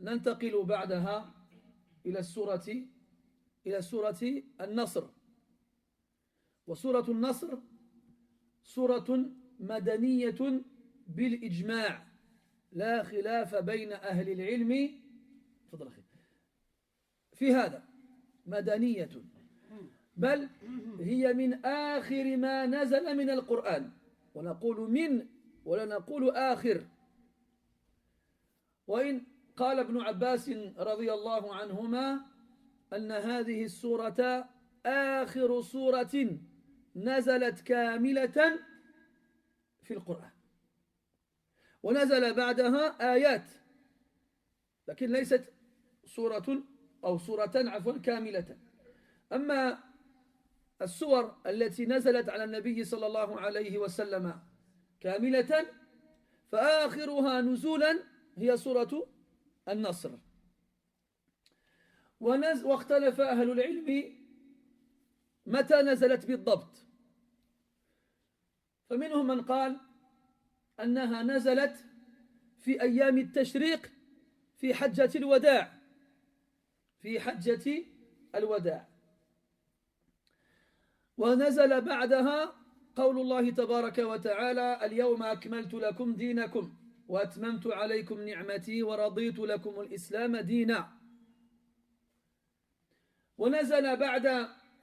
ننتقل بعدها إلى سورة النصر. وسورة النصر سورة مدنية بالإجماع، لا خلاف بين أهل العلم في هذا، مدنية، بل هي من آخر ما نزل من القرآن، ونقول من ولا نقول آخر. وإن قال ابن عباس رضي الله عنهما أن هذه السورة آخر سورة نزلت كاملة في القرآن، ونزل بعدها آيات، لكن ليست سورة أو سورة عفوا كاملة. أما السور التي نزلت على النبي صلى الله عليه وسلم كاملة فآخرها نزولا هي سورة النصر. واختلف أهل العلم متى نزلت بالضبط، فمنهم من قال أنها نزلت في أيام التشريق في حجة الوداع، ونزل بعدها قول الله تبارك وتعالى: اليوم أكملت لكم دينكم وأتممت عليكم نعمتي ورضيت لكم الإسلام دينا. ونزل بعد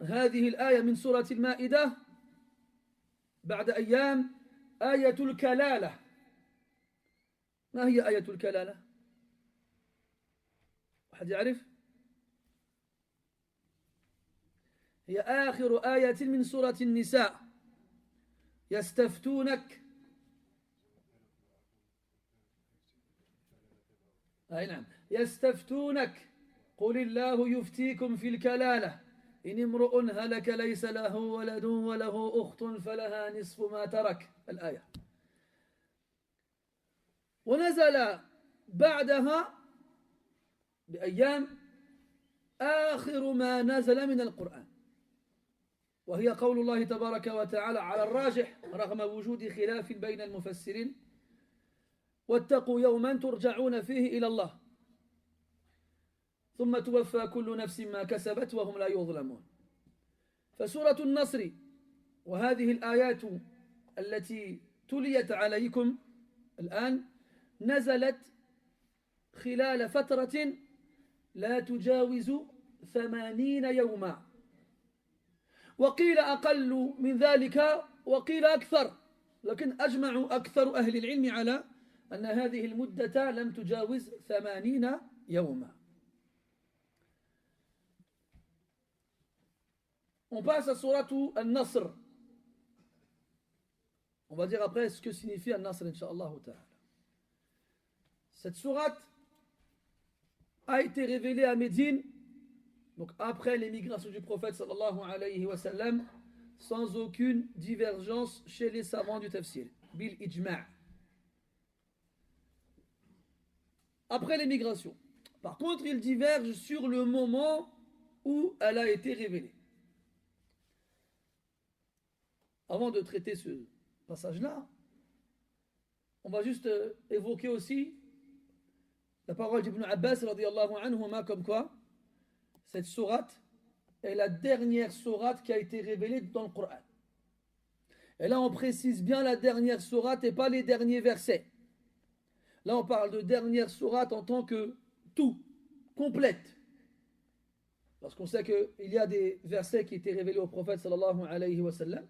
هذه الآية من سورة المائدة بعد أيام آية الكلالة. ما هي آية الكلالة؟ أحد يعرف؟ هي آخر آية من سورة النساء. يستفتونك، أي نعم، يستفتونك قل الله يفتيكم في الكلالة إن امرؤ هلك ليس له ولد وله أخت فلها نصف ما ترك، الآية. ونزل بعدها بأيام آخر ما نزل من القرآن، وهي قول الله تبارك وتعالى على الراجح رغم وجود خلاف بين المفسرين: واتقوا يوما ترجعون فيه إلى الله ثم توفى كل نفس ما كسبت وهم لا يظلمون. فسورة النصر وهذه الآيات التي تليت عليكم الآن نزلت خلال فترة لا تجاوز 80 يوما، وقيل أقل من ذلك وقيل أكثر، لكن أجمع أكثر أهل العلم على أن هذه المدة لم تجاوز 80 يوما. On passe à Suratu Al-Nasr. On va dire après ce que signifie Al-Nasr, Inch'Allah ta'ala. Cette sourate a été révélée à Médine, donc après l'émigration du prophète sallallahu alayhi wa sallam, sans aucune divergence chez les savants du tafsir, bil ijma'. Après l'émigration. Par contre, ils divergent sur le moment où elle a été révélée. Avant de traiter ce passage-là, on va juste évoquer aussi la parole d'Ibn Abbas radiyallahu anhuma, comme quoi cette sourate est la dernière sourate qui a été révélée dans le Coran. Et là on précise bien la dernière sourate et pas les derniers versets. Là on parle de dernière sourate en tant que tout, complète. Parce qu'on sait qu'il y a des versets qui étaient révélés au prophète sallallahu alayhi wa sallam.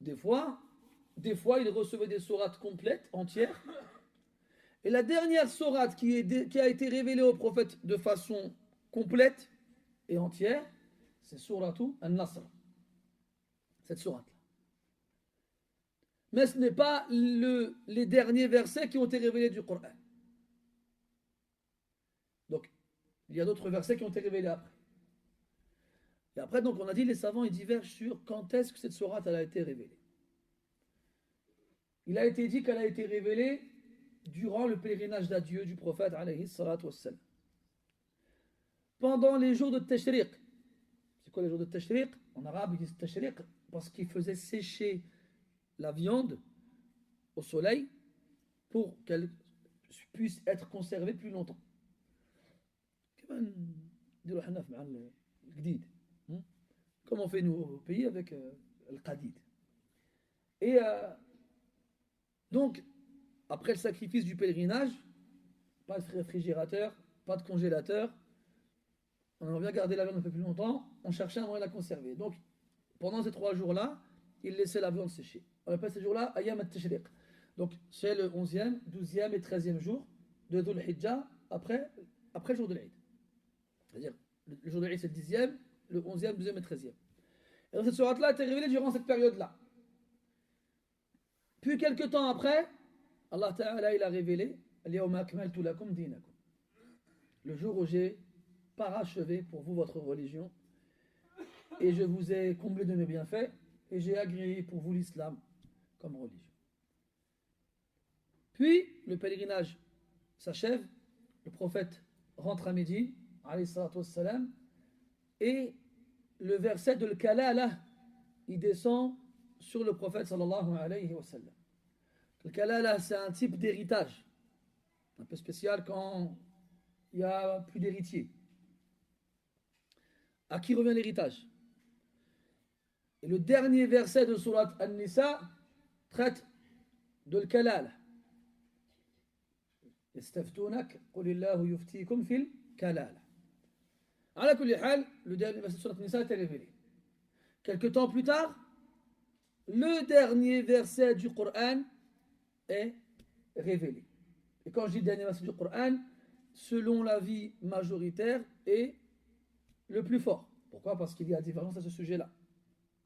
Des fois, il recevait des sourates complètes, entières. Et la dernière sourate qui a été révélée au prophète de façon complète et entière, c'est Suratu An-Nasr. Cette sourate-là. Mais ce n'est pas les derniers versets qui ont été révélés du Coran. Donc, il y a d'autres versets qui ont été révélés après. Et après, donc, on a dit, les savants, ils divergent sur quand est-ce que cette sourate elle a été révélée. Il a été dit qu'elle a été révélée durant le pèlerinage d'adieu du prophète, alayhi salatu wassalam. Pendant les jours de Tashriq. C'est quoi les jours de Tashriq? En arabe, ils disent Tashriq parce qu'ils faisaient sécher la viande au soleil pour qu'elle puisse être conservé plus longtemps. Comme on fait nous au pays avec le qadid. Et donc, après le sacrifice du pèlerinage, pas de réfrigérateur, pas de congélateur, on aimerait bien garder la viande un peu plus longtemps, on cherchait un moyen de la conserver. Donc, pendant ces 3 jours-là, il laissait la viande sécher. On appelle ces jours-là Ayam al-Tashriq. Donc, c'est le 11e, 12e et 13e jour de Dhul Hijjah après le jour de l'Eid. C'est-à-dire, le jour de l'Eid, c'est le 10e, le 11e, 12e et 13e. Et donc, cette sourate-là a été révélée durant cette période-là. Puis, quelques temps après, Allah Ta'ala, il a révélé Al-Yawma akmaltu lakum dinakum. Le jour où j'ai parachevé pour vous votre religion, et je vous ai comblé de mes bienfaits, et j'ai agréé pour vous l'islam comme religion. Puis, le pèlerinage s'achève, le prophète rentre à Médine, alayhi salatu wassalam, et le verset de l'Kalala, il descend sur le prophète sallallahu alayhi wa sallam. Le Kalala, c'est un type d'héritage, un peu spécial quand il n'y a plus d'héritier. À qui revient l'héritage? Et le dernier verset de Surat An-Nisa traite de l'Kalala. يستفتونك قل الله يفتيكم في الكلالة. على كل حال, le dernier verset de Surat An-Nisa est révélé. Quelque temps plus tard, le dernier verset du Coran est révélé. Et quand je dis dernier verset du Coran, selon l'avis majoritaire, est le plus fort. Pourquoi? Parce qu'il y a différence à ce sujet-là.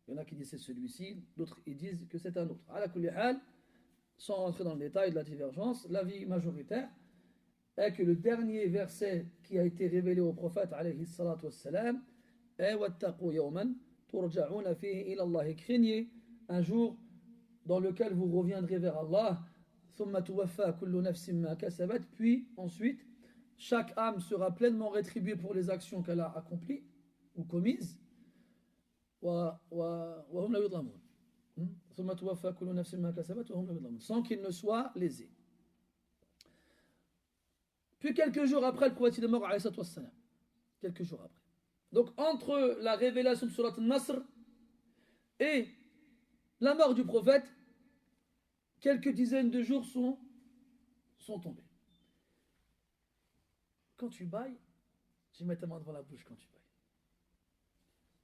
Il y en a qui disent c'est celui-ci, d'autres ils disent que c'est un autre. Ala kulli hal, sans rentrer dans le détail de la divergence, l'avis majoritaire est que le dernier verset qui a été révélé au prophète alayhi salatu wassalam est wattaqu yawman turja'una fihi ila Allah. Craignez un jour dans lequel vous reviendrez vers Allah, thumma tuwaffa kullu nafsin ma kasabat, puis ensuite chaque âme sera pleinement rétribuée pour les actions qu'elle a accomplies ou commises. وهم لا يظلمون ثم توفى كل نفس ما كسبت وهم لا يظلمون, sans qu'ils ne soient lésés. Puis quelques jours après, le prophète est mort, alayhi salatu wassalam. Quelques jours après. Donc entre la révélation de Surat An-Nasr et la mort du prophète, quelques dizaines de jours sont tombés. Quand tu bailles, tu mets ta main devant la bouche quand tu bailles.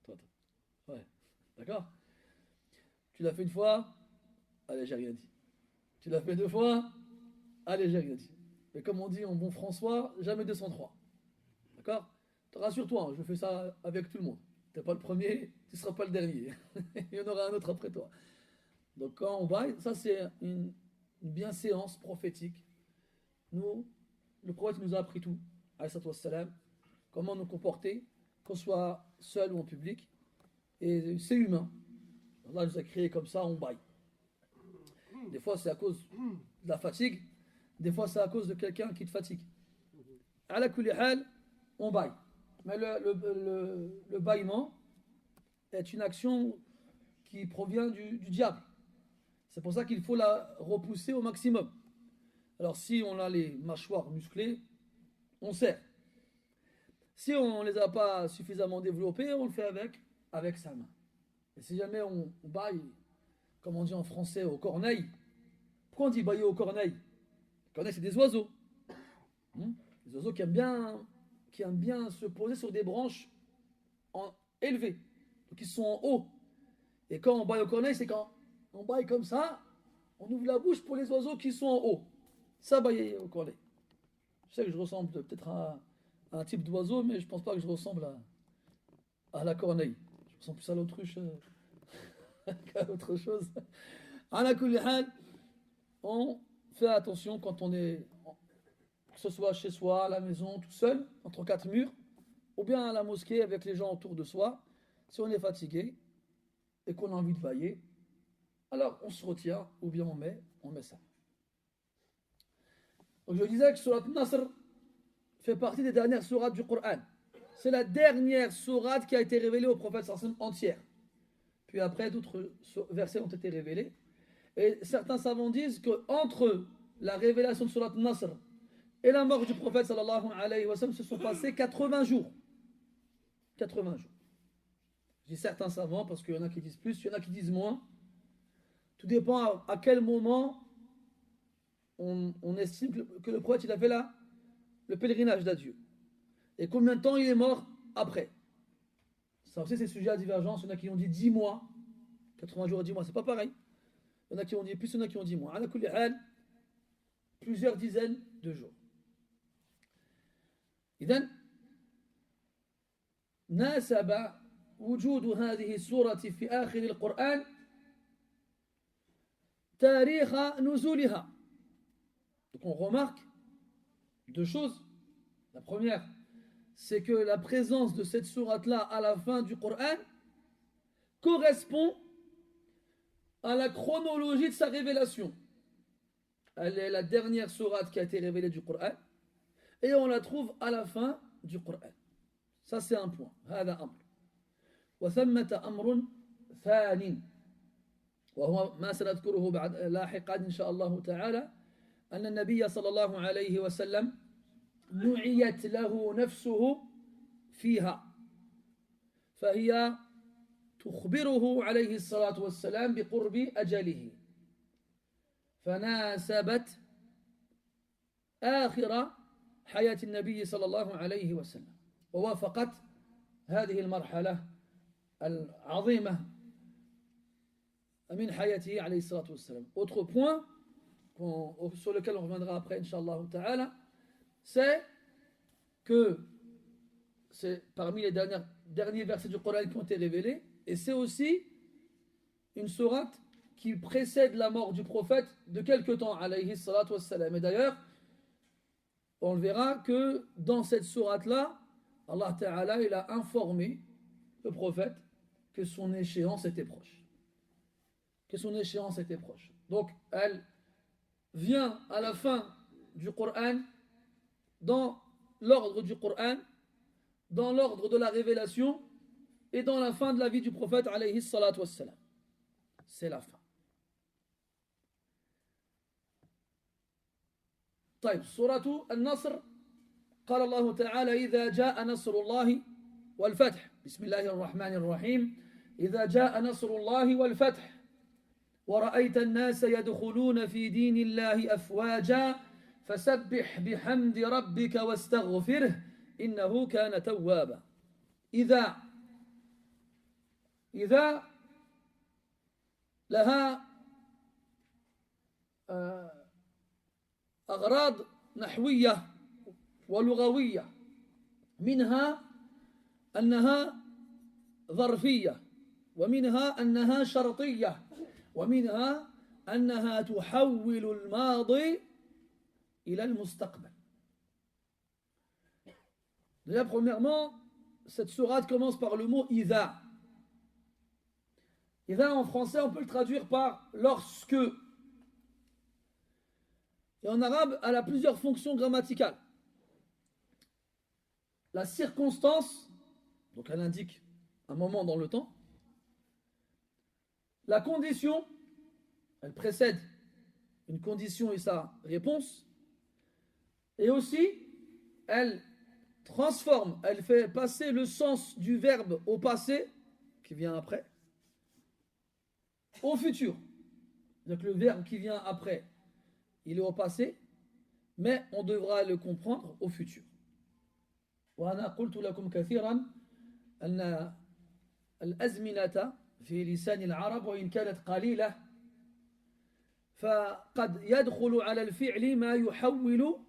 Toi. Ouais, d'accord? Tu l'as fait une fois, allez, j'ai rien dit. Tu l'as fait 2 fois, allez, j'ai rien dit. Mais comme on dit en bon François, jamais 203. D'accord? Rassure-toi, je fais ça avec tout le monde. Tu n'es pas le premier, tu ne seras pas le dernier. Il y en aura un autre après toi. Donc quand on baille, ça c'est une bienséance prophétique. Nous, le prophète nous a appris tout, alayhi salatu wassalam, comment nous comporter, qu'on soit seul ou en public. Et c'est humain. Allah nous a créé comme ça, on baille. Des fois c'est à cause de la fatigue, des fois c'est à cause de quelqu'un qui te fatigue. Ala kulli hal, on baille. Mais le bâillement est une action qui provient du diable. C'est pour ça qu'il faut la repousser au maximum. Alors si on a les mâchoires musclées, on serre. Si on ne les a pas suffisamment développées, on le fait avec sa main. Et si jamais on baille, comme on dit en français, au corneille, pourquoi on dit bailler au corneille? Les corneilles, c'est des oiseaux. Des oiseaux qui aiment bien se poser sur des branches élevées, donc ils sont en haut. Et quand on baille au corneille, c'est quand on baille comme ça, on ouvre la bouche pour les oiseaux qui sont en haut. Ça, bailler au corneille. Je sais que je ressemble peut-être à un type d'oiseau, mais je ne pense pas que je ressemble à la corneille. Je ressemble plus à l'autruche qu'à autre chose. Ala kulli hal, on fait attention quand on est, que ce soit chez soi, à la maison, tout seul, entre 4 murs, ou bien à la mosquée avec les gens autour de soi. Si on est fatigué et qu'on a envie de bailler, alors on se retient ou bien on met ça. Donc je disais que Surat Nasr fait partie des dernières sourates du Coran. C'est la dernière sourate qui a été révélée au prophète sallallahu alayhi wa sallam entière. Puis après, d'autres versets ont été révélés. Et certains savants disent qu'entre la révélation de Surat Nasr et la mort du prophète sallallahu alayhi wa sallam se sont passés 80 jours. 80 jours. Je dis certains savants parce qu'il y en a qui disent plus, il y en a qui disent moins. Tout dépend à quel moment on estime que le prophète il a fait là le pèlerinage d'adieu. Et combien de temps il est mort après. Ça aussi c'est sujet à divergence. Il y en a qui ont dit 10 mois. 80 jours et 10 mois, c'est pas pareil. Il y en a qui ont dit plus, il y en a qui ont dit moins. Ala kulli hal, plusieurs dizaines de jours. إذن ناسب وجود هذه السورة في آخر القرآن تاريخ نزولها. Donc on remarque deux choses. La première, c'est que la présence de cette sourate-là à la fin du Coran correspond à la chronologie de sa révélation. Elle est la dernière sourate qui a été révélée du Coran et on la trouve à la fin du Coran. Ça c'est un point. هذا أمر. وثمة أمر ثانٍ وهو ما سنذكره بعد لاحقا إن شاء الله تعالى أن النبي صلى الله عليه وسلم نعيت له نفسه فيها فهي تخبره عليه الصلاة والسلام بقرب أجله فناسبت آخر حياة النبي صلى الله عليه وسلم ووافقت هذه المرحلة العظيمة من حياته عليه الصلاة والسلام. Autre point sur lequel on reviendra après Inch'Allah ta'ala, c'est que c'est parmi les derniers versets du Coran qui ont été révélés et c'est aussi une sourate qui précède la mort du prophète de quelque temps alayhi salatu wassalam. Et d'ailleurs on le verra que dans cette sourate là Allah ta'ala il a informé le prophète que son échéance était proche. Donc elle vient à la fin du Coran, dans l'ordre du Coran, dans l'ordre de la révélation et dans la fin de la vie du prophète alayhi salatu wassalam. C'est la fin. طيب سورة النصر قال الله تعالى إذا جاء نصر الله والفتح بسم الله الرحمن الرحيم إذا جاء نصر الله والفتح ورأيت الناس يدخلون في دين الله أفواجا فسبح بحمد ربك واستغفره إنه كان توابا. إذا لها أغراض نحوية ولغوية منها أنها ظرفية ومنها أنها شرطية ومنها أنها تحول الماضي إلى المستقبل. Déjà, premièrement, cette sourate commence par le mot إذا. إذا en français, on peut le traduire par lorsque. Et en arabe, elle a plusieurs fonctions grammaticales. La circonstance, donc elle indique un moment dans le temps. La condition, elle précède une condition et sa réponse. Et aussi, elle transforme, elle fait passer le sens du verbe au passé, qui vient après, au futur. Donc le verbe qui vient après, il est au passé, mais on devra le comprendre au futur. وأنا قلت لكم كثيرا أن الأزمنة في لسان العرب وإن كانت قليلة فقد يدخل على الفعل ما يحول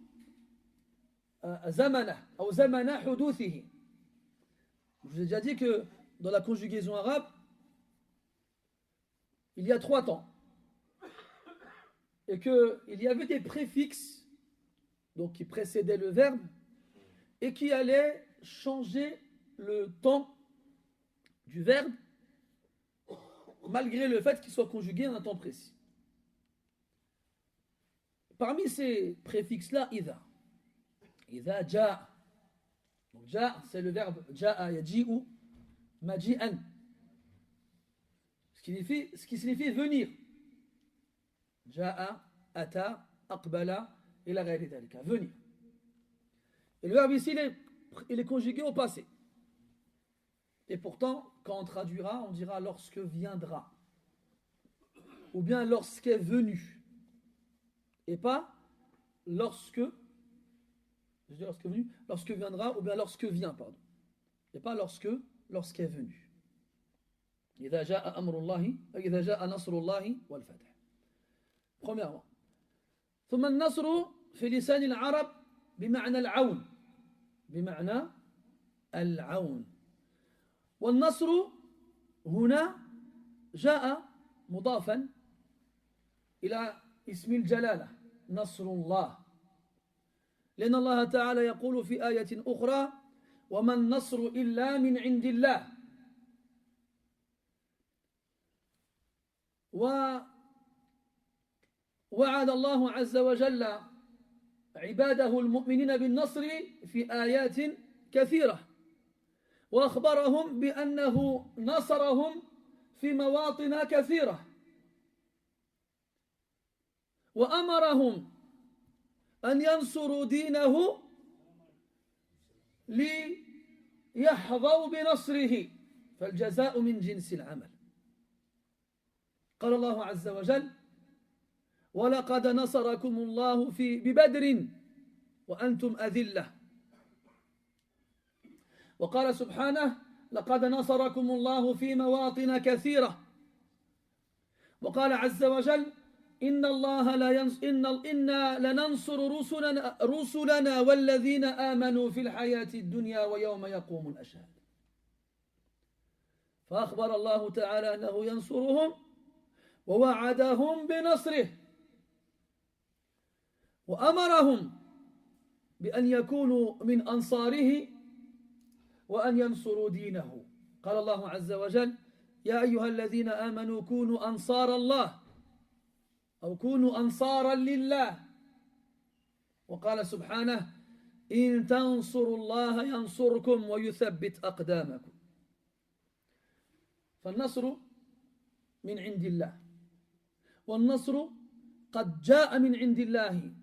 زمنه أو زمن حدوثه. Je vous ai déjà dit que dans la conjugaison arabe, il y a 3 temps. Et qu'il y avait des préfixes donc qui précédaient le verbe et qui allaient changer le temps du verbe malgré le fait qu'il soit conjugué à un temps précis. Parmi ces préfixes-là, إذا جاء. Donc جاء, c'est le verbe جاء يجيء مجيئا. Ce qui signifie venir. جاء أتى أقبل إلى غير ذلك. Venir. Et le verbe ici, il est conjugué au passé. Et pourtant, quand on traduira, on dira lorsque viendra. Ou bien lorsqu'est venu. Et pas lorsque, je dis lorsque venu, lorsque viendra, ou bien lorsque vient, pardon. Et pas lorsqu'est venu. إذا جاء أمر الله إذا جاء نصر الله والفتح. Premièrement. ثم النصر في لسان العرب بمعنى العون. بمعنى العون. والنصر هنا جاء مضافا إلى اسم الجلالة نصر الله، لأن الله تعالى يقول في آية أخرى وما النصر إلا من عند الله. ووعد الله عز وجل عباده المؤمنين بالنصر في آيات كثيرة، وأخبرهم بأنه نصرهم في مواطن كثيرة، وأمرهم أن ينصروا دينه ليحظوا بنصره، فالجزاء من جنس العمل. قال الله عز وجل ولقد نصركم الله ببدر وأنتم أذلة. وقال سبحانه لقد نصركم الله في مواطن كثيرة. وقال عز وجل إنا لننصر رسلنا والذين آمنوا في الحياة الدنيا ويوم يقوم الأشهاد. فأخبر الله تعالى أنه ينصرهم ووعدهم بنصره، وأمرهم بأن يكونوا من أنصاره وأن ينصروا دينه. قال الله عز وجل يا أيها الذين آمنوا كونوا أنصار الله أو كونوا أنصارا لله. وقال سبحانه إن تنصروا الله ينصركم ويثبت أقدامكم. فالنصر من عند الله، والنصر قد جاء من عند الله،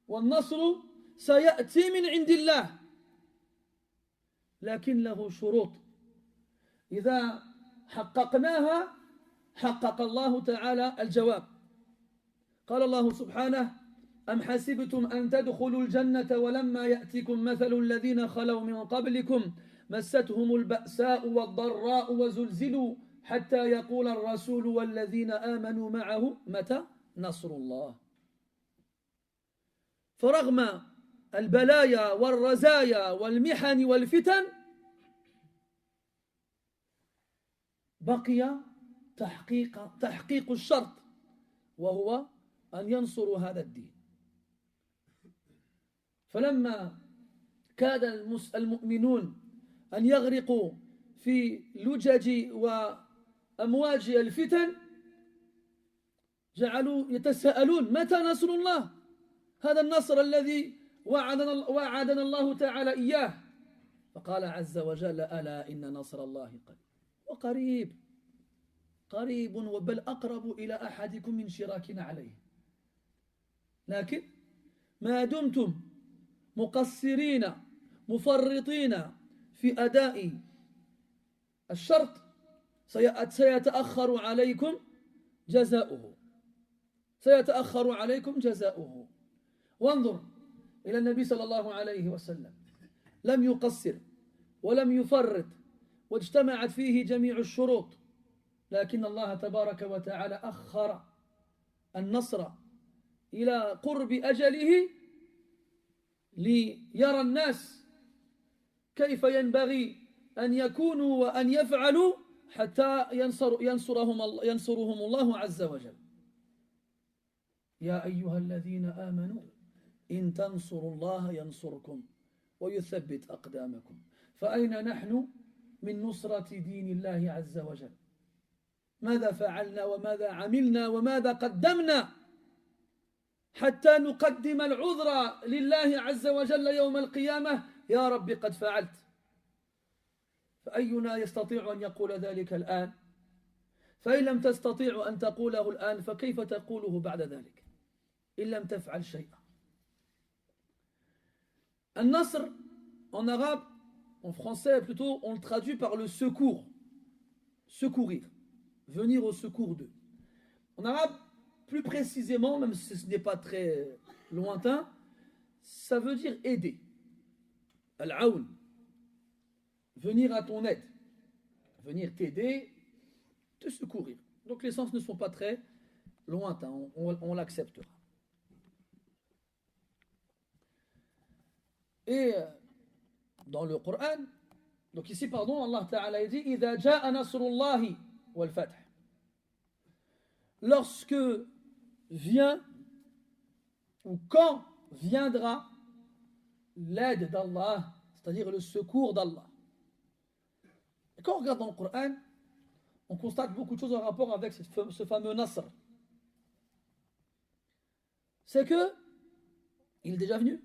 والنصر سيأتي من عند الله، لكن له شروط إذا حققناها حقق الله تعالى الجواب. قال الله سبحانه أم حسبتم أن تدخلوا الجنة ولما يأتكم مثل الذين خلوا من قبلكم مستهم البأساء والضراء وزلزلوا حتى يقول الرسول والذين آمنوا معه متى نصر الله. فرغم البلايا والرزايا والمحن والفتن بقي تحقيق الشرط، وهو أن ينصروا هذا الدين. فلما كاد المؤمنون أن يغرقوا في لجج وأمواج الفتن جعلوا يتساءلون متى نصر الله، هذا النصر الذي وعدنا الله تعالى إياه. فقال عز وجل ألا إن نصر الله قريب قريب وبل أقرب إلى أحدكم من شراك عليه. لكن ما دمتم مقصرين مفرطين في أداء الشرط سيتأخر عليكم جزاؤه، سيتأخر عليكم جزاؤه. وانظر إلى النبي صلى الله عليه وسلم، لم يقصر ولم يفرط واجتمعت فيه جميع الشروط، لكن الله تبارك وتعالى أخر النصر إلى قرب أجله ليرى الناس كيف ينبغي أن يكونوا وأن يفعلوا حتى ينصرهم الله عز وجل. يا أيها الذين آمنوا إن تنصروا الله ينصركم ويثبت أقدامكم. فأين نحن من نصرة دين الله عز وجل؟ ماذا فعلنا وماذا عملنا وماذا قدمنا حتى نقدم العذر لله عز وجل يوم القيامة؟ يا رب قد فعلت. فأينا يستطيع أن يقول ذلك الآن؟ فإن لم تستطيع أن تقوله الآن فكيف تقوله بعد ذلك إن لم تفعل شيئا؟ Al-Nasr, en arabe, en français plutôt, on le traduit par le secours. Secourir. Venir au secours d'eux. En arabe, plus précisément, même si ce n'est pas très lointain, ça veut dire aider. Al-aoun. Venir à ton aide. Venir t'aider, te secourir. Donc les sens ne sont pas très lointains, on l'acceptera. Et dans le Coran, donc ici, pardon, Allah Ta'ala dit إِذَا جَاءَ نَصْرُ اللَّهِ وَالْفَتْحِ. Lorsque vient ou quand viendra l'aide d'Allah, c'est-à-dire le secours d'Allah. Et quand on regarde dans le Coran, on constate beaucoup de choses en rapport avec ce fameux Nasr. C'est que il est déjà venu.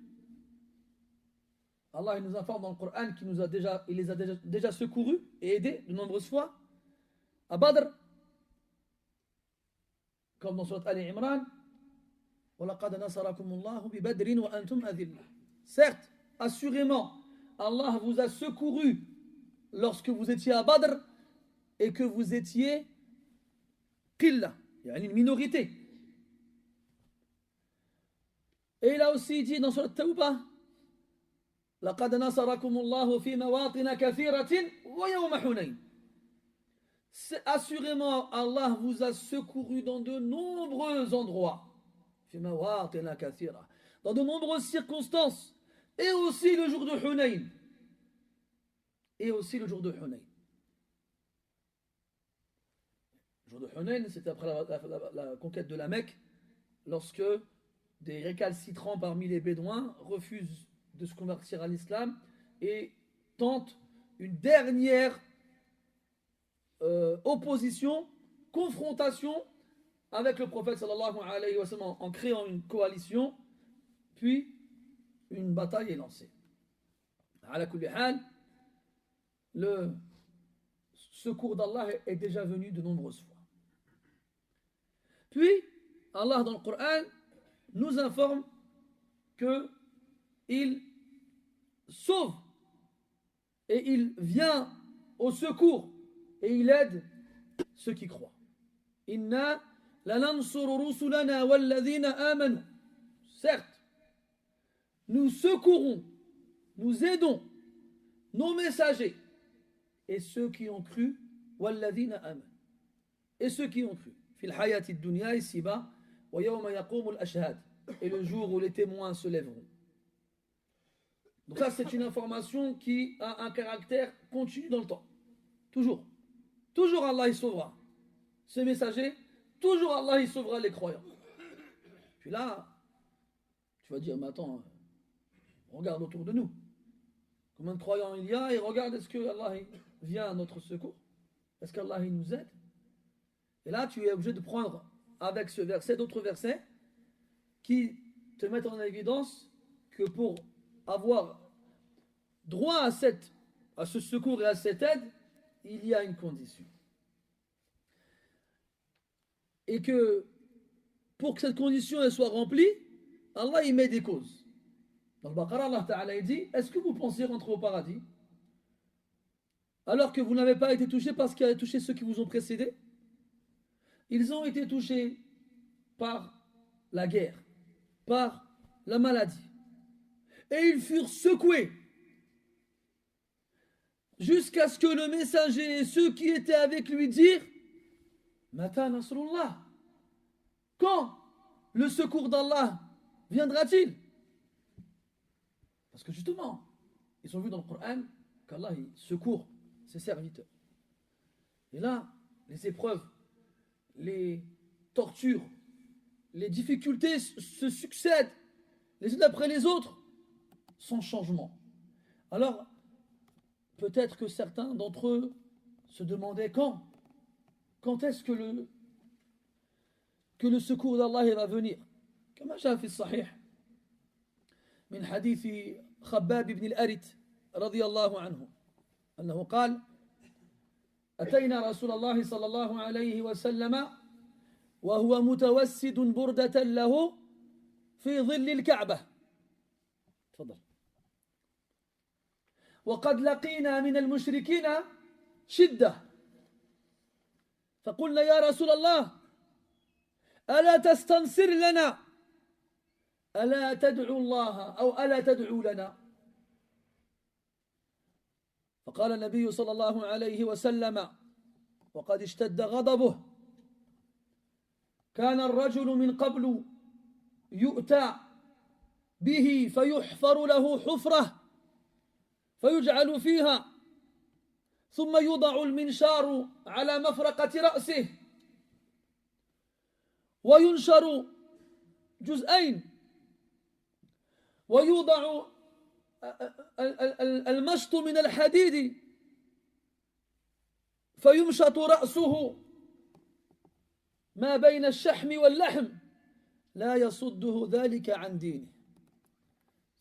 Allah il nous informe dans le Coran qu'il les a déjà secourus et aidés de nombreuses fois. À Badr, comme dans Surat Ali Imran, وَلَقَدْ نَصَرَكُمُ اللَّهُ بِبَدْرٍ وَأَنْتُمْ أَذِلَّةٌ. Certes, assurément, Allah vous a secouru lorsque vous étiez à Badr et que vous étiez qilla, une minorité. Et il a aussi dit dans Surat Tawbah, لَقَدْ نَصَرَكُمُ اللَّهُ فِي مَوَاطِنَ كَثِيرَةٍ وَيَوْمَ حُنَيْنٍ. Assurément, Allah vous a secouru dans de nombreux endroits. Dans de nombreuses circonstances. Et aussi le jour de Hunayn. Et aussi le jour de Hunayn. Le jour de Hunayn, c'était après la conquête de la Mecque, lorsque des récalcitrants parmi les Bédouins refusent de se convertir à l'islam et tentent une dernière opposition, confrontation avec le prophète sallallahu alayhi wa sallam en créant une coalition, puis une bataille est lancée. Ala kulli hal, le secours d'Allah est déjà venu de nombreuses fois. Puis, Allah dans le Coran nous informe que il sauve et il vient au secours et il aide ceux qui croient. Inna lanansuru rusulana walladhina amanu. Certes, nous secourons, nous aidons nos messagers et ceux qui ont cru, walladhina amanu. Et ceux qui ont cru. Fil hayati dunya ici-bas, wa yawma yaqumul ashhad. Et le jour où les témoins se lèveront. Donc ça, c'est une information qui a un caractère continu dans le temps. Toujours. Toujours Allah il sauvera ses messagers. Toujours Allah il sauvera les croyants. Puis là, tu vas dire, mais attends, regarde autour de nous. Combien de croyants il y a et regarde, est-ce que Allah vient à notre secours? Est-ce qu'Allah il nous aide? Et là, tu es obligé de prendre avec ce verset d'autres versets qui te mettent en évidence que pour avoir droit à ce secours et à cette aide, il y a une condition. Et que pour que cette condition elle soit remplie, Allah y met des causes. Dans le Baqarah, Allah Ta'ala dit, est-ce que vous pensez rentrer au paradis alors que vous n'avez pas été touché par ce qui a touché ceux qui vous ont précédés? Ils ont été touchés par la guerre, par la maladie. Et ils furent secoués jusqu'à ce que le messager et ceux qui étaient avec lui dirent Mata Nasrullah. Quand le secours d'Allah viendra-t-il? Parce que justement, ils ont vu dans le Coran qu'Allah secourt ses serviteurs. Et là, les épreuves, les tortures, les difficultés se succèdent les unes après les autres sans changement. Alors, peut-être que certains d'entre eux se demandaient quand est-ce que le secours d'Allah va venir. Comme جاء في الصحيح من حديث خباب بن الأرت رضي الله عنه أنه قال أتينا رسول الله صلى الله عليه وسلم وهو متوسد بردة له في ظل الكعبة. تفضل. وقد لقينا من المشركين شدة فقلنا يا رسول الله ألا تستنصر لنا ألا تدعو الله أو ألا تدعو لنا فقال النبي صلى الله عليه وسلم وقد اشتد غضبه كان الرجل من قبل يؤتى به فيحفر له حفرة فيجعل فيها ثم يوضع المنشار على مفرقة رأسه وينشر جزئين ويوضع المشط من الحديد فيمشط رأسه ما بين الشحم واللحم لا يصده ذلك عن دينه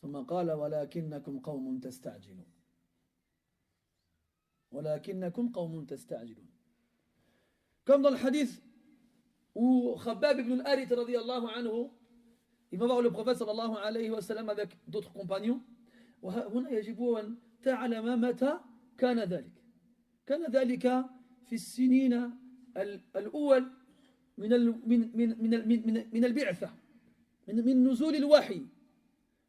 ثم قال ولكنكم قوم تستعجلون ولكنكم قوم تستعجلون comme dans le hadith où Khabbab ibn al-Arith radiyallahu anhu il va voir le prophète sallallahu alayhi wa sallam avec d'autres compagnons وهنا يجب أن تعلم متى كان ذلك كان ذلك في السنين الأول من البعثة من نزول الوحي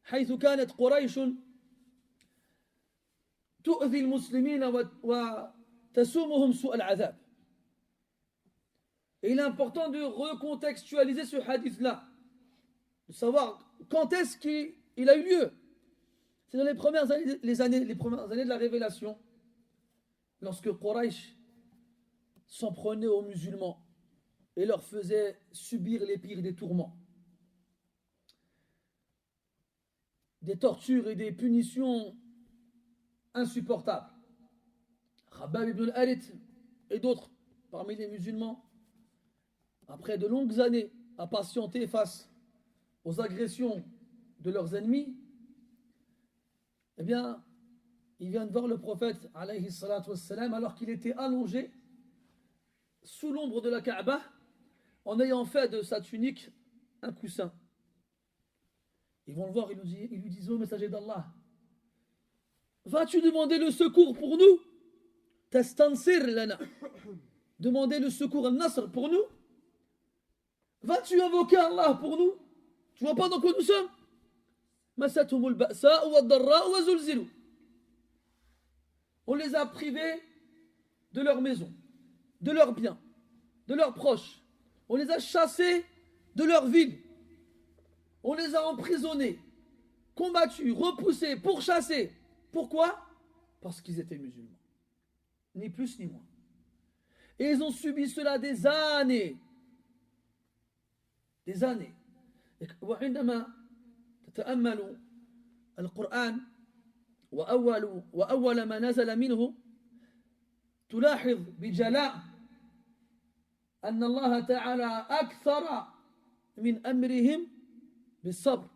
حيث كانت قريش تؤذي المسلمين وتسومهم سوء العذاب. Et il est important de recontextualiser ce hadith-là, de savoir quand est-ce qu'il a eu lieu. C'est dans les premières années de la révélation, lorsque Quraysh s'en prenait aux musulmans et leur faisait subir les pires des tourments, des tortures et des punitions insupportables. Khabbab ibn al-Arith et d'autres parmi les musulmans, après de longues années à patienter face aux agressions de leurs ennemis, eh bien, il vient de voir le prophète alayhi salatu wassalam alors qu'il était allongé sous l'ombre de la Kaaba en ayant fait de sa tunique un coussin. Ils vont le voir, ils lui disent ô messager d'Allah, vas-tu demander le secours pour nous? Tastansir lana. Demander le secours al-Nasr pour nous? Vas-tu invoquer Allah pour nous? Tu vois pas dans quoi nous sommes? Massathumul ba'sa wa ad-darra wa zulzilu. On les a privés de leur maison, de leurs biens, de leurs proches. On les a chassés de leur ville. On les a emprisonnés, combattus, repoussés, pourchassés. Pourquoi? Parce qu'ils étaient musulmans. Ni plus ni moins. Et ils ont subi cela des années. Des années. وعندما تتأمل القرآن وأول ما نزل منه تلاحظ بجلاء أن الله تعالى أكثر من أمرهم بالصبر.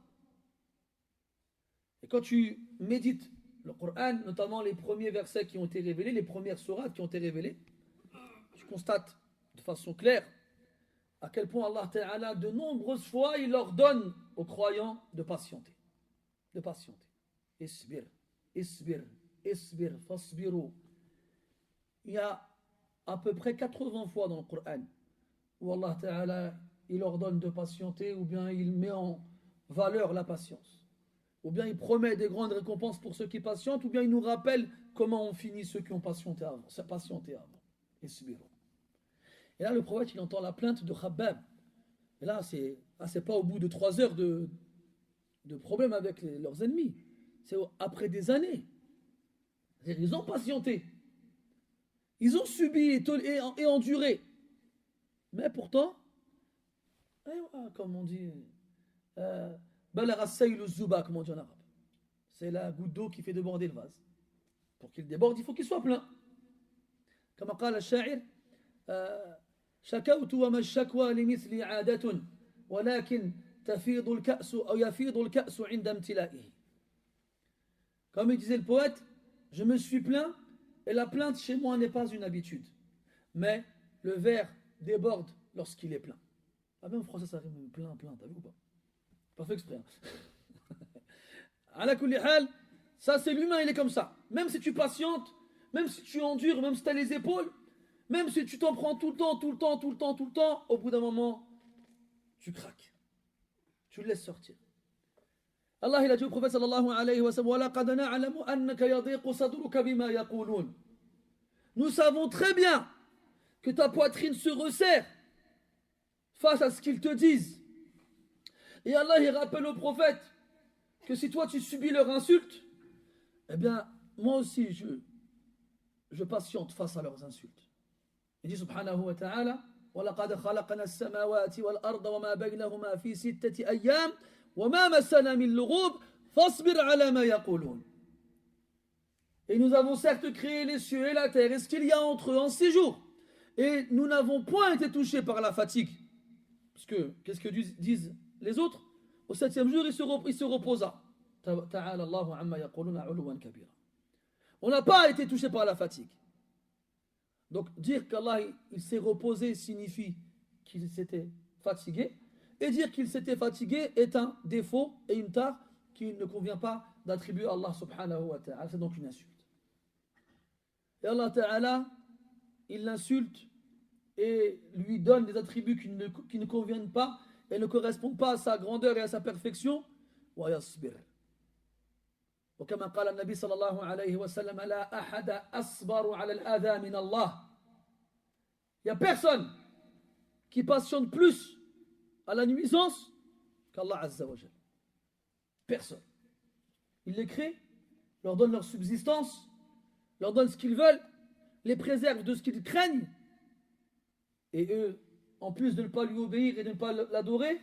Et quand tu médites le Coran, notamment les premiers versets qui ont été révélés, les premières sourates qui ont été révélées, tu constates de façon claire à quel point Allah Ta'ala, de nombreuses fois, il ordonne aux croyants de patienter. De patienter. Isbir, isbir, isbir, fasbiru. Il y a à peu près 80 fois dans le Coran où Allah Ta'ala, il ordonne de patienter, ou bien il met en valeur la patience. Ou bien il promet des grandes récompenses pour ceux qui patientent, ou bien il nous rappelle comment on finit ceux qui ont patienté avant. Isbiru. Et là, le prophète, il entend la plainte de Khabbab. Et là, c'est pas au bout de 3 heures de problème avec leurs ennemis. C'est après des années. C'est-à-dire, ils ont patienté. Ils ont subi et enduré. Mais pourtant, comme on dit, balagha saylu zuba, comme on dit en arabe. C'est la goutte d'eau qui fait déborder le vase. Pour qu'il déborde, il faut qu'il soit plein. Comme قال الشاعر شكوت وما الشكوى لمثلي عادة ولكن تفيض الكأس أو يفيض الكأس عند امتلائه. Comme il disait le poète, je me suis plaint et la plainte chez moi n'est pas une habitude. Mais le verre déborde lorsqu'il est plein. Ah même en français ça rime plein, t'as vu ou pas? Pas fait exprès. Ala kulli hal, Ça, c'est l'humain, il est comme ça. Même si tu patientes, même si tu endures, même si tu as les épaules, même si tu t'en prends tout le temps, au bout d'un moment, tu craques. Tu le laisses sortir. Allah, il a dit au prophète sallallahu alayhi wa sallam, وَلَقَدْ نَعْلَمُ أَنَّكَ يَضِيقُ صَدْرُكَ بِمَا يَقُولُونَ. Nous savons très bien que ta poitrine se resserre face à ce qu'ils te disent. Et Allah, il rappelle au prophète que si toi tu subis leur insulte, eh bien, moi aussi, je patiente face à leurs insultes. Il dit subhanahu wa ta'ala, وَلَقَدْ خَلَقْنَا السَّمَاوَاتِ وَالْأَرْضَ وَمَا بَيْنَهُمَا فِي سِتَّةِ أَيَّامٍ وَمَا مَسَّنَا مِن لُغُوبٍ فَاصْبِرْ عَلَى مَا يَقُولُونَ. Et nous avons certes créé les cieux et la terre et ce qu'il y a entre eux en 6 jours. Et nous n'avons point été touchés par la fatigue. Parce que, qu'est-ce que disent les autres? Au 7e jour, il se reposa. Ta'ala Allahu amma yaquluna 'uluwan kabira. On n'a pas été touché par la fatigue. Donc, dire qu'Allah il s'est reposé signifie qu'il s'était fatigué. Et dire qu'il s'était fatigué est un défaut et une tare qui ne convient pas d'attribuer à Allah subhanahu wa ta'ala. C'est donc une insulte. Et Allah ta'ala, il l'insulte et lui donne des attributs qui ne conviennent pas et ne correspondent pas à sa grandeur et à sa perfection. Wa yasbir. وكما قال النبي صلى الله عليه وسلم لا أحد أصبر على الأذى من الله. Il n'y a personne qui patiente plus à la nuisance qu'Allah Azza wa Jal. Personne. Il les crée, leur donne leur subsistance, leur donne ce qu'ils veulent, les préserve de ce qu'ils craignent. Et eux, en plus de ne pas lui obéir et de ne pas l'adorer,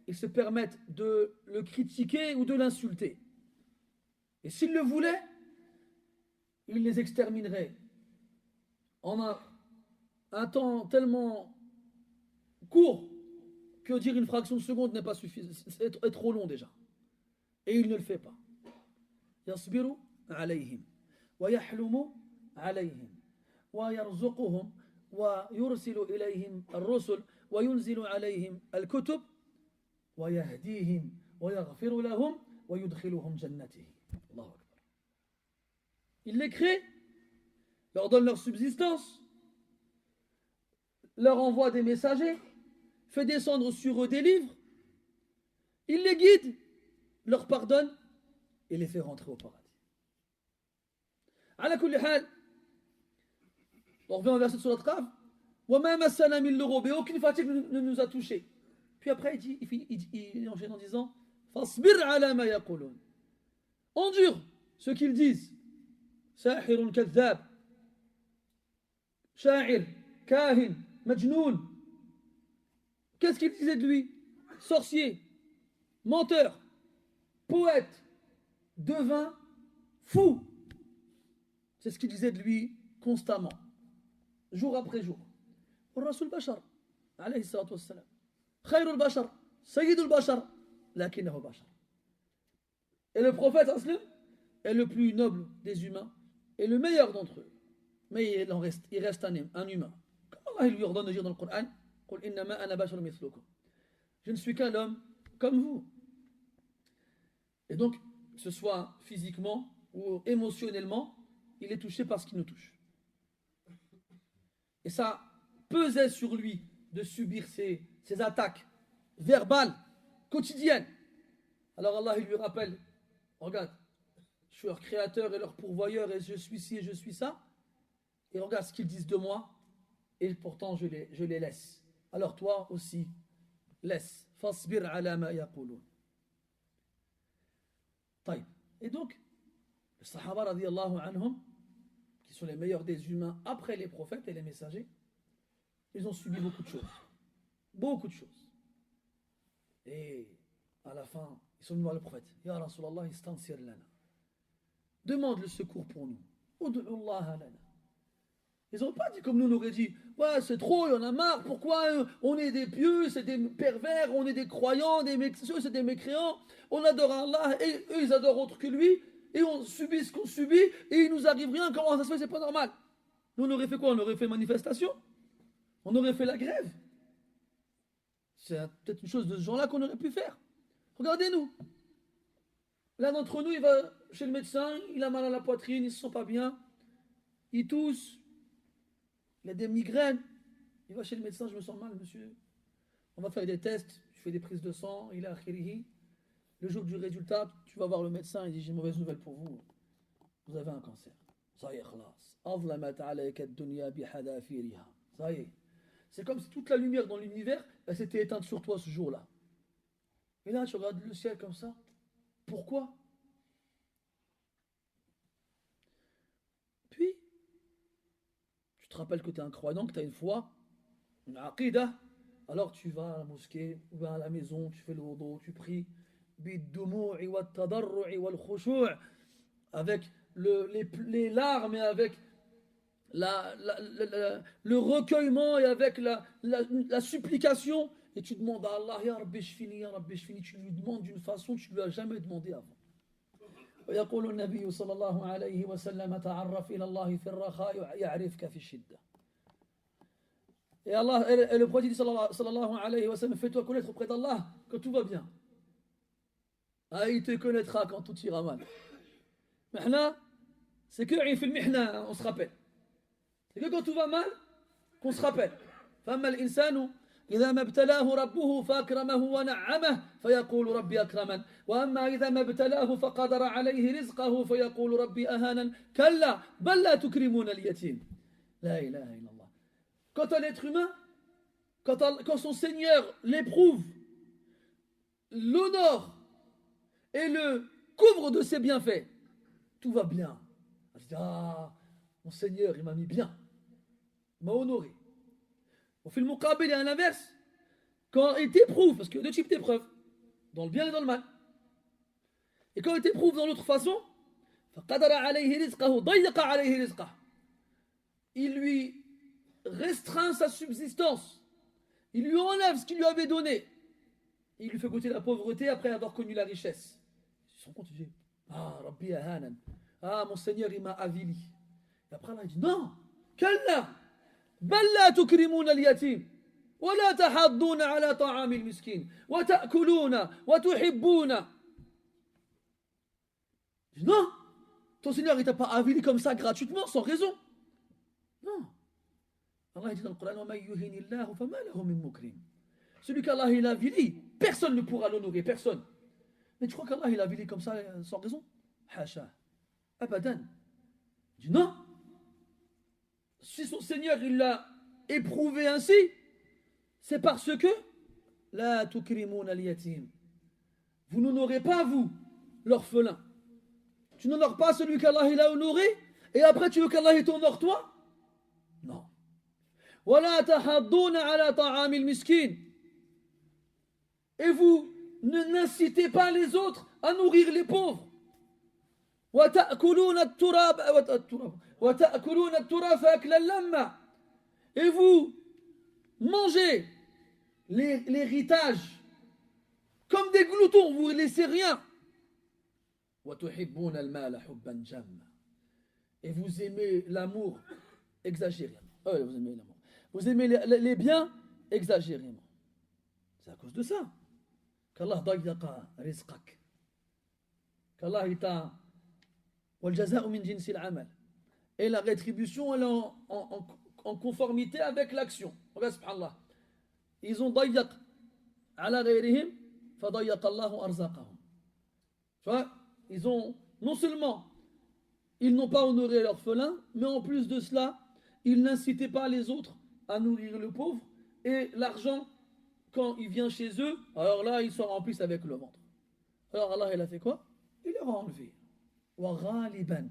ils se permettent de le critiquer ou de l'insulter. Et s'ils le voulaient, ils les extermineraient en un temps tellement court que dire une fraction de seconde n'est pas suffisant, c'est trop long déjà. Et il ne le fait pas. يصبر عليهم ويحلم عليهم ويرزقهم ويرسل إليهم الرسل وينزل عليهم الكتب ويهديهم ويغفر لهم ويدخلهم جنته. Allah Akbar. Il les crée, leur donne leur subsistance, leur envoie des messagers, fait descendre sur eux des livres, il les guide, leur pardonne et les fait rentrer au paradis. Ala kulli hal, on revient au verset sur notre Qaf. وَمَا مَسَّنَا مِن لُغُوبٍ. Et aucune fatigue ne nous a touchés. Puis après, il enchaîne en disant فَاصْبِرْ عَلَى مَا يَقُولُونَ. Endure ce qu'ils disent. ساحر كذاب شاعر كاهن مجنون. Qu'est-ce qu'ils disaient de lui? Sorcier, menteur, poète, devin, fou. C'est ce qu'ils disaient de lui constamment, jour après jour. الرسول بشر عليه الصلاة والسلام خير البشر سيد البشر لكنه بشر. Et le prophète aslam est le plus noble des humains et le meilleur d'entre eux. Mais il reste un humain. Comme Allah lui ordonne de dire dans le Coran, قُلْ إِنَّمَا أَنَا بَشَرٌ مِثْلُكُمْ. Je ne suis qu'un homme comme vous. Et donc, que ce soit physiquement ou émotionnellement, il est touché par ce qui nous touche. Et ça pesait sur lui de subir ces attaques verbales, quotidiennes. Alors Allah il lui rappelle, regarde, je suis leur créateur et leur pourvoyeur et je suis ci et je suis ça. Et regarde ce qu'ils disent de moi et pourtant je les laisse. Alors toi aussi, laisse. Fasbir ala ma yaqulun. Et donc, les Sahaba radiyallahu anhum, qui sont les meilleurs des humains après les prophètes et les messagers, ils ont subi beaucoup de choses. Beaucoup de choses. Et à la fin, ils sont venus voir le prophète. Ya Rasulallah, istansir lana. Demande le secours pour nous. Ud'ullah lana. Ils n'ont pas dit comme nous on aurait dit, ouais, c'est trop, il y en a marre, pourquoi on est des pieux, c'est des pervers, on est des croyants, c'est des mécréants, on adore Allah et eux ils adorent autre que lui, et on subit ce qu'on subit, et il nous arrive rien, comment ça se fait, c'est pas normal. Nous on aurait fait quoi? On aurait fait manifestation, on aurait fait la grève. C'est peut-être une chose de ce genre-là qu'on aurait pu faire. Regardez-nous. L'un d'entre nous, il va chez le médecin, il a mal à la poitrine, il ne se sent pas bien, il tousse, il a des migraines. Il va chez le médecin, je me sens mal, monsieur. On va faire des tests, je fais des prises de sang, il a akhirihi. Le jour du résultat, tu vas voir le médecin, il dit j'ai une mauvaise nouvelle pour vous. Vous avez un cancer. Ça y est, khlas. Azlamat alayka ad-dunya bihadafiriha. Ça y est. C'est comme si toute la lumière dans l'univers, elle s'était éteinte sur toi ce jour-là. Et là, tu regardes le ciel comme ça. Pourquoi? Puis, tu te rappelles que tu es un croyant, que tu as une foi, une aqidah. Alors tu vas à la mosquée, ou bien à la maison, tu fais le wudu, tu pries. Bid-dumu'i wat-tadarru'i wal-khushu'. Avec les larmes et avec le recueillement et avec la supplication. Et tu demandes à Allah, Ya Rabbi shfini, Ya Rabbi shfini. Tu lui demandes d'une façon que tu ne lui as jamais demandé avant. ويقول النبي صلى الله عليه وسلم تعرف إلى الله في الرخاء يعرفك في الشدة. Et Allah, et le prophète dit sallallahu alayhi wa sallam, fais-toi connaître auprès d'Allah quand tout va bien. Ah, il te connaîtra quand tout ira mal. Mihna, c'est que il fait le mihna, on se rappelle. C'est que quand tout va mal, qu'on se rappelle. فأما الإنسان إذا ما ابتلاه ربه فأكرمه ونعمه فيقول ربي أكرمن وأما إذا ما ابتلاه فقدر عليه رزقه فيقول ربي أهانا كلا بل لا تكرمون اليتيم. لا إله إلا الله. Quant à l'être humain, quand son Seigneur l'éprouve, l'honore et le couvre de ses bienfaits, tout va bien. On se dit, ah, mon Seigneur, il m'a mis bien, il m'a honoré. Au film muqabil, il y a l'inverse. Quand il t'éprouve, parce qu'il y a deux types d'épreuves, dans le bien et dans le mal. Et quand il t'éprouve dans l'autre façon, il lui restreint sa subsistance. Il lui enlève ce qu'il lui avait donné. Il lui fait goûter la pauvreté après avoir connu la richesse. Ils se sont compte, il dit, ah, Rabbi Ahanan. Ah, mon Seigneur, il m'a avili. Et après, là, il dit, non, Kalla, balla tukrimuna al-yatim. ولا تحضون على طعام المسكين وتأكلون وتحبون. Non, ton Seigneur il t'a pas avili comme ça gratuitement, sans raison. Non. Allah dit dans le Coran وَمَن يُهِنِ اللَّهُ فَمَا لَهُ مِن مُكْرِمٍ. Celui qu'Allah il a avili, personne ne pourra l'honorer, personne. Mais tu crois qu'Allah il a avili comme ça sans raison? Hasha. Abadan. Il dit non. Si son Seigneur il l'a éprouvé ainsi, c'est parce que la tukrimun al-yatim. Vous n'honorez pas, vous, l'orphelin. Tu n'honores pas celui qu'Allah il a honoré, et après tu veux qu'Allah il t'honore toi? Non. وَلَا تَحَضُّونَ عَلَى طَعَامِ الْمِسْكِينِ. Et vous n'incitez pas les autres à nourrir les pauvres. وَتَأْكُلُونَ التُّرَافَ أَكْلًا لَمًّا. Et vous mangez l'héritage comme des gloutons, vous ne laissez rien. Et vous aimez l'amour exagérément. Vous aimez l'amour. Vous aimez les biens exagérément. C'est à cause de ça qu'Allah dayaqa rizqak. Qu'Allah il t'a wal jaza'u min jinsil amal. Et la rétribution elle est en conformité avec l'action. Regarde subhanallah. Ils ont dayyaq ala ghayrihim fadayaqa Allahu arzaqahum. Tu vois, ils ont non seulement ils n'ont pas honoré l'orphelin, mais en plus de cela, ils n'incitaient pas les autres à nourrir le pauvre, et l'argent quand il vient chez eux, alors là ils s'en remplissent avec le ventre. Alors Allah il a fait quoi? Il leur a enlevé. Wa ghaliban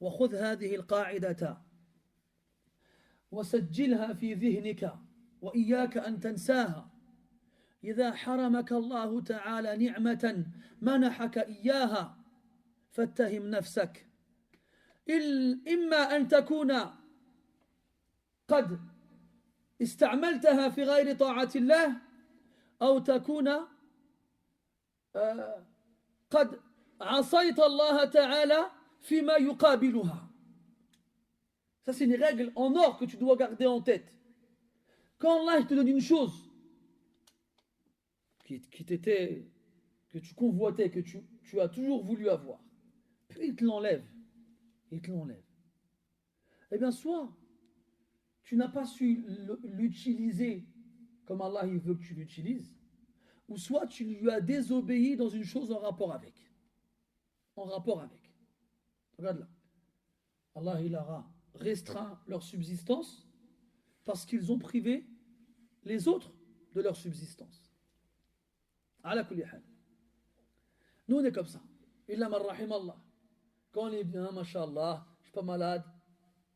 wa khudh hadhihi al-qa'idata wa sajjilha fi dhihnika wa iyyaka an tansaha. إذا حرمك الله تعالى نعمة منحك إياها فاتهم نفسك إما أن تكون قد استعملتها في غير طاعة الله أو تكون قد عصيت الله تعالى فيما يقابلها. Ça c'est une règle en or que tu dois garder en tête. Quand Allah te donne une chose que que tu convoitais, que tu as toujours voulu avoir, puis il te l'enlève, eh bien, soit tu n'as pas su l'utiliser comme Allah il veut que tu l'utilises, ou soit tu lui as désobéi dans une chose en rapport avec. En rapport avec. Regarde là. Allah il aura restreint leur subsistance parce qu'ils ont privé les autres de leur subsistance. Ala kulli hal. Nous on est comme ça. Illa man rahim Allah. Quand on est bien, mashallah, je suis pas malade,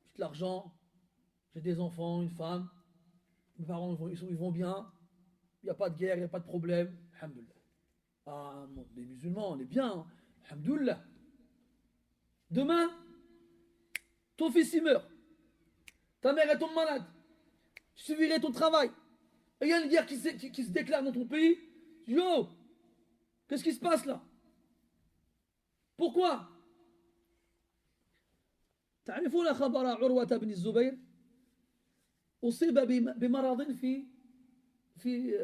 j'ai de l'argent, j'ai des enfants, une femme, mes parents ils vont bien, il n'y a pas de guerre, il n'y a pas de problème, alhamdoulilah. Ah, les musulmans, on est bien, alhamdoulilah. Demain, ton fils il meurt, ta mère elle tombe malade, tu suivrais ton travail, et il y a une guerre qui se déclare dans ton pays, tu dis, oh, qu'est-ce qui se passe là? Pourquoi? تعرفون خبر عروة بن الزبير أصيب بمرض في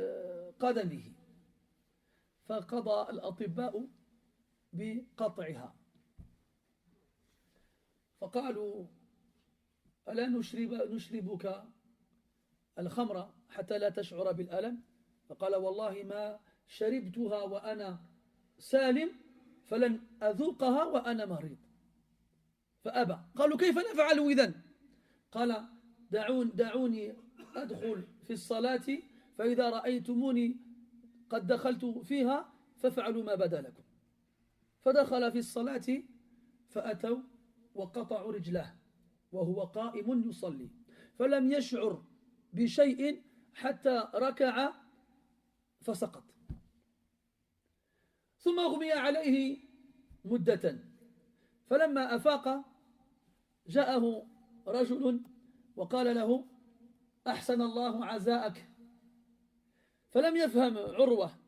قدمه فقضى الأطباء بقطعها فقالوا ألا نشربك الخمر حتى لا تشعر بالألم فقال والله ما شربتها وأنا سالم فلن أذوقها وأنا مريض فأبى قالوا كيف نفعل إذن قال دعوني أدخل في الصلاة فإذا رأيتموني قد دخلت فيها فافعلوا ما بدا لكم فدخل في الصلاة فأتوا وقطعوا رجله وهو قائم يصلي فلم يشعر بشيء حتى ركع فسقط ثم أغمي عليه مدة فلما أفاق جاءه رجل وقال له أحسن الله عزاءك فلم يفهم عروة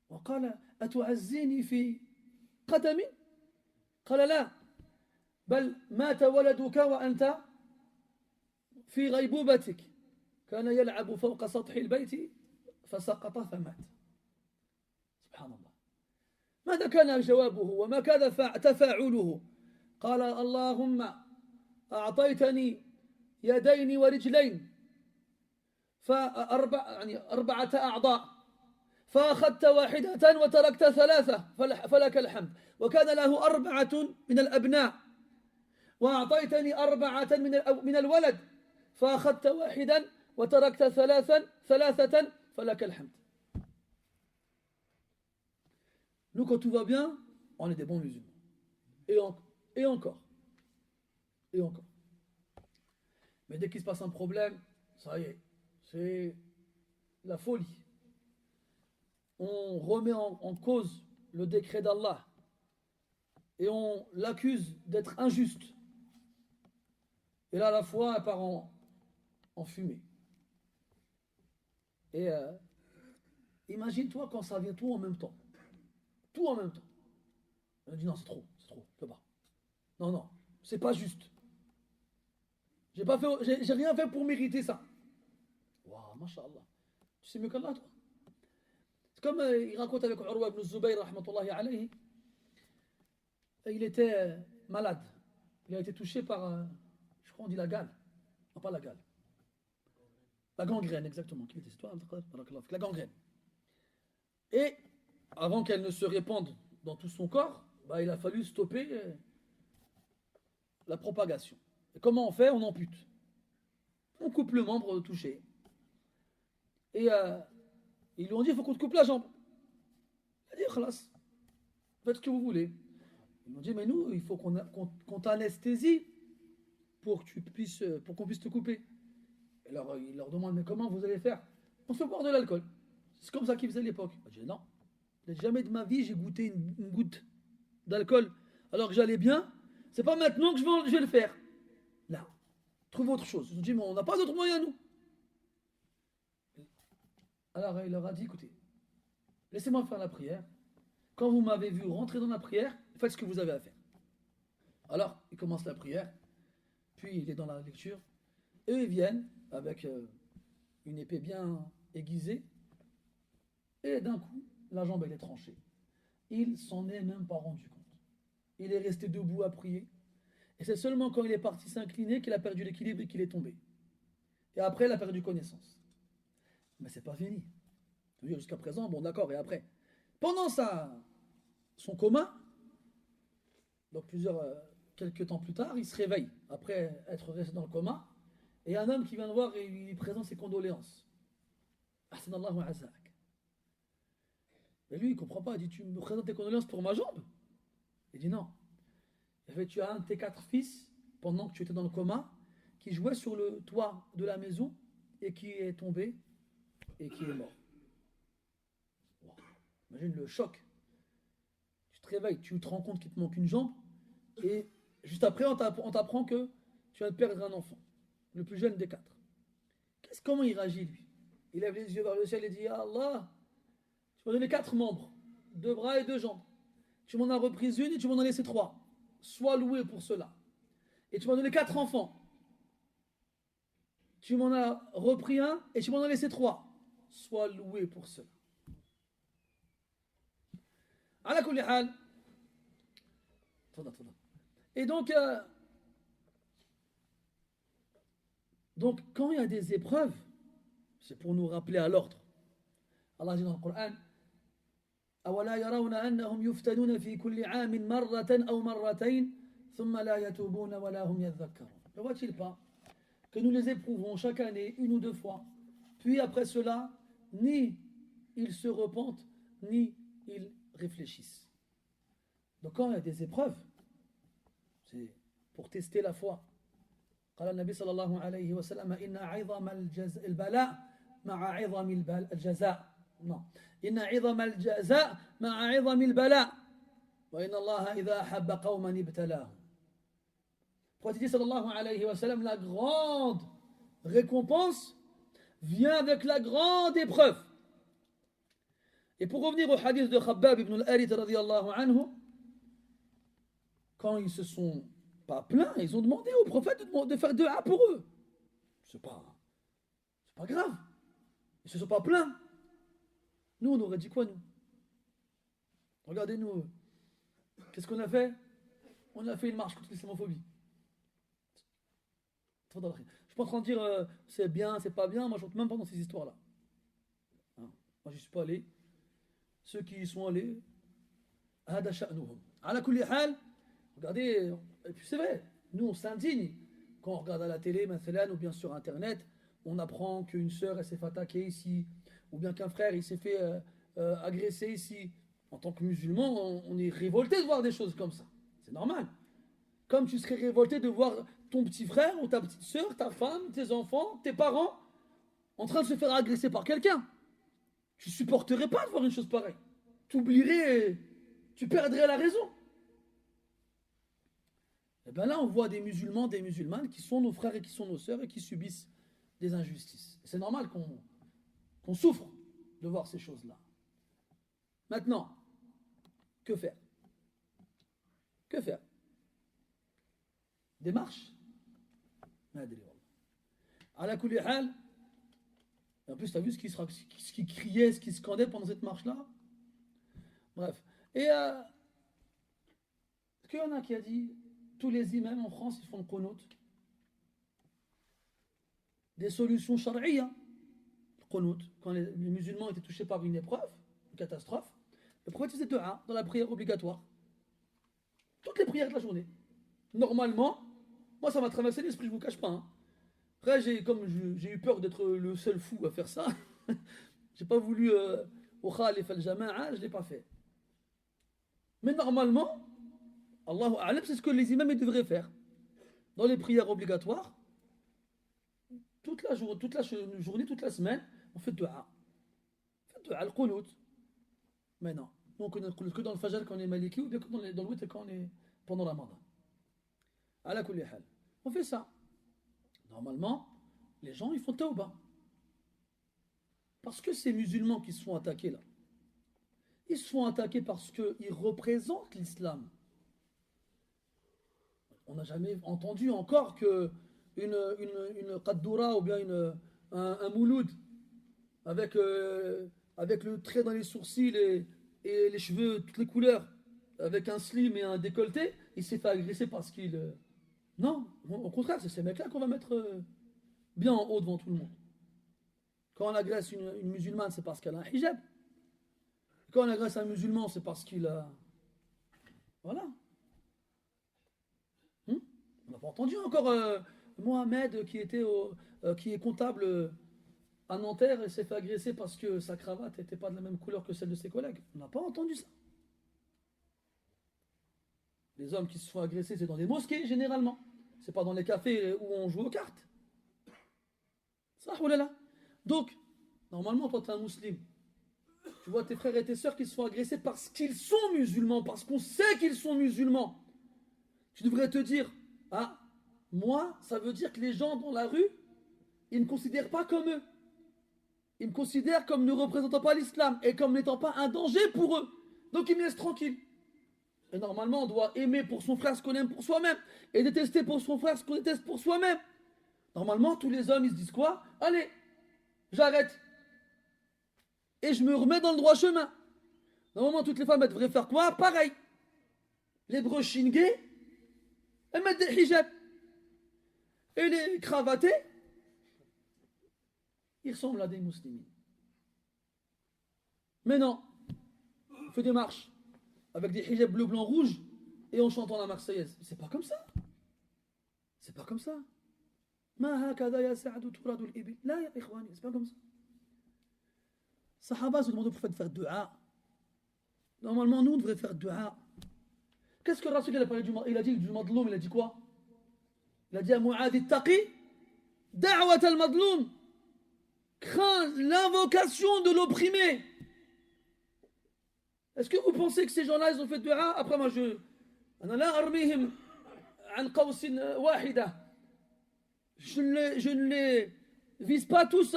وقال أتعزيني في قدمي قال لا بل مات ولدك وأنت في غيبوبتك كان يلعب فوق سطح البيت فسقط فمات سبحان الله ماذا كان جوابه وما كان تفاعله قال اللهم أعطيتني يدين ورجلين يعني أربعة أعضاء فأخذت واحدة وتركت ثلاثة فلك الحمد وكان له 4 من الأبناء وأعطيتني 4 من الولد فأخذت واحدا وتركت ثلاثة فلك الحمد. Nous, quand tout va bien, on est des bons musulmans. Et encore. Mais dès qu'il se passe un problème, ça y est, c'est la folie. On remet en cause le décret d'Allah et on l'accuse d'être injuste. Et là, la foi, elle part en fumée. Et imagine-toi quand ça vient tout en même temps. Tout en même temps. On dit non, c'est trop, je peux pas. Non, c'est pas juste. J'ai rien fait pour mériter ça. Waouh, mashallah. Tu sais mieux qu'Allah, toi. C'est comme il raconte avec Urwa ibn Zubayr, rahmatullahi alayhi. Il était malade. Il a été touché par, je crois on dit la gale. Non, pas la gale. La gangrène, exactement. La gangrène. Et avant qu'elle ne se répande dans tout son corps, il a fallu stopper la propagation. Et comment on fait? On ampute. On coupe le membre touché. Et ils lui ont dit, il faut qu'on te coupe la jambe. Il a dit, khalas, faites ce que vous voulez. Ils lui ont dit, mais nous, il faut qu'on t'anesthésie pour qu'on puisse te couper. Et alors, il leur demande, mais comment vous allez faire? On fait boire de l'alcool. C'est comme ça qu'ils faisaient à l'époque. Il a dit, non, jamais de ma vie, j'ai goûté une goutte d'alcool alors que j'allais bien. C'est pas maintenant que je vais le faire. Là, trouve autre chose. Ils ont dit, mais on n'a pas d'autre moyen, nous. Alors, il leur a dit, écoutez, laissez-moi faire la prière. Quand vous m'avez vu rentrer dans la prière, faites ce que vous avez à faire. Alors, il commence la prière, puis il est dans la lecture. Eux, ils viennent avec une épée bien aiguisée, et d'un coup, la jambe, elle est tranchée. il s'en est même pas rendu compte. Il est resté debout à prier. Et c'est seulement quand il est parti s'incliner qu'il a perdu l'équilibre et qu'il est tombé. Et après, il a perdu connaissance. Mais c'est pas fini. Jusqu'à présent, bon d'accord, et après. Pendant son coma, donc quelques temps plus tard, il se réveille, après être resté dans le coma, et un homme qui vient le voir et lui présente ses condoléances. Ahsanallahu azak. Et lui, il ne comprend pas, il dit, tu me présentes tes condoléances pour ma jambe? Il dit non. Il fait, tu as un de tes 4 fils, pendant que tu étais dans le coma, qui jouait sur le toit de la maison, et qui est tombé, et qui est mort. Wow. Imagine le choc. Tu te réveilles, tu te rends compte qu'il te manque une jambe, et juste après, on t'apprend que tu viens de perdre un enfant, le plus jeune des 4. Comment il réagit, lui? Il lève les yeux vers le ciel et dit, Allah, tu m'as donné 4 membres, 2 bras et 2 jambes. Tu m'en as repris une et tu m'en as laissé 3. Sois loué pour cela. Et tu m'as donné 4 enfants. Tu m'en as repris un et tu m'en as laissé 3. Sois loué pour cela. Ala kulli hal. Et donc, quand il y a des épreuves, c'est pour nous rappeler à l'ordre. Allah dit dans le Coran, أولا يرون أنهم يفتنون في كل عام مرة أو مرتين ثم لا يتوبون ولا هم يذكرون. Ne voit-il pas que nous les éprouvons chaque année, 1 ou 2 fois, puis après cela, ni ils se repentent, ni ils réfléchissent. Donc quand il y a des épreuves, c'est pour tester la foi. قال النبي صلى الله عليه وسلم إن عظم البلاء مع عظم الجزاء. Non. إن عظم الجزاء مع عظم البلاء وإن الله إذا أحب قوما ابتلاهم. Prophète dit sallallahu alayhi wa sallam, la grande récompense vient avec la grande épreuve. Et pour revenir au hadith de Khabbab ibn al-Harith radiyallahu anhu, quand ils se sont pas plaints, ils ont demandé au prophète de faire dua pour eux. C'est pas grave. Ils se sont pas plaints. Nous, on aurait dit quoi, nous? Regardez-nous. Qu'est-ce qu'on a fait? On a fait une marche contre l'islamophobie. Je ne suis pas en train de dire c'est bien, c'est pas bien. Moi, je ne rentre même pas dans ces histoires-là. Hein? Moi, je ne suis pas allé. Ceux qui y sont allés, hada sha'nuhum. Ala kulli hal, regardez, et puis c'est vrai, nous, on s'indigne. Quand on regarde à la télé, ou bien sur Internet, on apprend qu'une sœur, elle s'est fait attaquer ici, ou bien qu'un frère, il s'est fait agresser ici. En tant que musulman, on est révolté de voir des choses comme ça. C'est normal. Comme tu serais révolté de voir ton petit frère ou ta petite sœur, ta femme, tes enfants, tes parents en train de se faire agresser par quelqu'un. Tu ne supporterais pas de voir une chose pareille. Tu oublierais, tu perdrais la raison. Et bien là, on voit des musulmans, des musulmanes qui sont nos frères et qui sont nos sœurs et qui subissent des injustices. C'est normal qu'on souffre de voir ces choses-là. Maintenant, que faire? Que faire? Des marches? Ala kulli hal. En plus, tu as vu ce qui criait, ce qui scandait pendant cette marche-là? Bref. Et est-ce qu'il y en a qui a dit tous les imams en France, ils font le qunut? Des solutions charia. Le qunut. Quand les musulmans étaient touchés par une épreuve, une catastrophe, le prophète faisait dua dans la prière obligatoire. Toutes les prières de la journée. Normalement, moi ça m'a traversé l'esprit, je ne vous cache pas. Hein. Après, j'ai eu peur d'être le seul fou à faire ça. J'ai pas voulu au khalif al-jama'a, je ne l'ai pas fait. Mais normalement, Allahu a'lam, c'est ce que les imams devraient faire. Dans les prières obligatoires, toute la journée, toute la semaine, on fait dua. On fait dua, le qunut. Mais non. Donc on ne qunut que dans le fajr quand on est maliki ou bien dans le witr quand on est pendant la ramadan. Ala kulli hal. On fait ça. Normalement, les gens, ils font tawbah. Parce que ces musulmans qui se font attaquer là, ils se font attaquer parce qu'ils représentent l'islam. On n'a jamais entendu encore que une qaddoura ou bien un mouloud avec le trait dans les sourcils et et les cheveux, toutes les couleurs, avec un slim et un décolleté, il s'est fait agresser parce qu'il... Non, au contraire, c'est ces mecs-là qu'on va mettre bien en haut devant tout le monde. Quand on agresse une musulmane, c'est parce qu'elle a un hijab. Quand on agresse un musulman, c'est parce qu'il a... Voilà. On n'a pas entendu encore Mohamed qui est comptable à Nanterre et s'est fait agresser parce que sa cravate n'était pas de la même couleur que celle de ses collègues. On n'a pas entendu ça. Les hommes qui se font agresser, c'est dans des mosquées généralement. C'est pas dans les cafés où on joue aux cartes. Ça, oh là là. Donc, normalement, toi, tu es un musulman. Tu vois tes frères et tes sœurs qui se font agresser parce qu'ils sont musulmans, parce qu'on sait qu'ils sont musulmans. Tu devrais te dire, ah, moi, ça veut dire que les gens dans la rue, ils ne me considèrent pas comme eux. Ils me considèrent comme ne représentant pas l'islam et comme n'étant pas un danger pour eux. Donc ils me laissent tranquille. Et normalement, on doit aimer pour son frère ce qu'on aime pour soi-même et détester pour son frère ce qu'on déteste pour soi-même. Normalement, tous les hommes, ils se disent quoi? Allez, j'arrête. Et je me remets dans le droit chemin. Normalement, toutes les femmes, elles devraient faire quoi? Pareil. Les brochines gays, elles mettent des hijabs. Et les cravatés, ils ressemblent à des musulmans. Mais non, on fait des marches avec des hijabs bleu, blanc, rouge et en chantant la Marseillaise. C'est pas comme ça. C'est pas comme ça. C'est pas comme ça. Sahaba se demandent pourquoi de faire dua. Normalement, nous, on devrait faire dua. Qu'est-ce que Rasul a parlé du madloum? Il a dit du madloum, il a dit quoi? Il a dit à Mu'adh ittaqi da'wat al-madloum. Crains l'invocation de l'opprimé. Est-ce que vous pensez que ces gens-là, ils ont fait dua? Après, moi, je ne les vise pas tous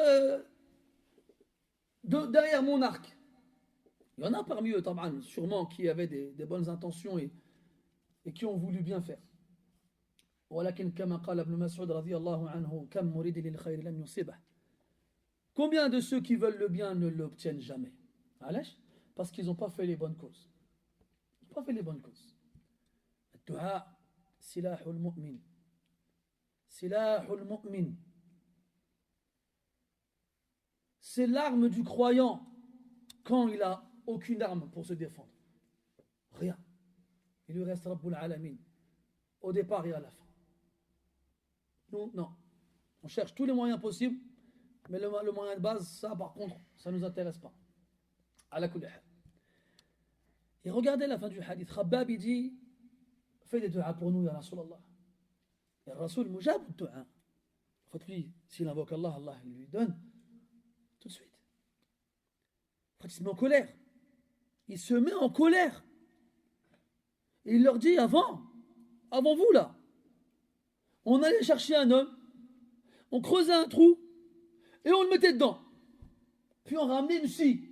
derrière mon arc. Il y en a parmi eux, sûrement, qui avaient des bonnes intentions et qui ont voulu bien faire. ولكن كما قال ابن مسعود رضي الله عنه كم مريد للخير لم يصيبه. Combien de ceux qui veulent le bien ne l'obtiennent jamais? Parce qu'ils n'ont pas fait les bonnes causes. Ils n'ont pas fait les bonnes causes. الدعاء سلاح المؤمن. سلاح المؤمن. C'est l'arme du croyant quand il n'a aucune arme pour se défendre. Rien. Il lui reste Rabbul Alamin. Au départ et à la fin. Nous, non. On cherche tous les moyens possibles, mais le moyen de base, ça, par contre, ça ne nous intéresse pas. Ala kulli hal. Et regardez la fin du hadith. Khabbab, il dit, fais des du'a pour nous, ya Rasulallah. Et Rasul mujab du'a. En fait, lui, s'il invoque Allah, Allah, il lui donne tout de suite. En fait, il se met en colère. Il se met en colère. Et il leur dit, avant vous là, on allait chercher un homme, on creusait un trou, et on le mettait dedans. Puis on ramenait une scie,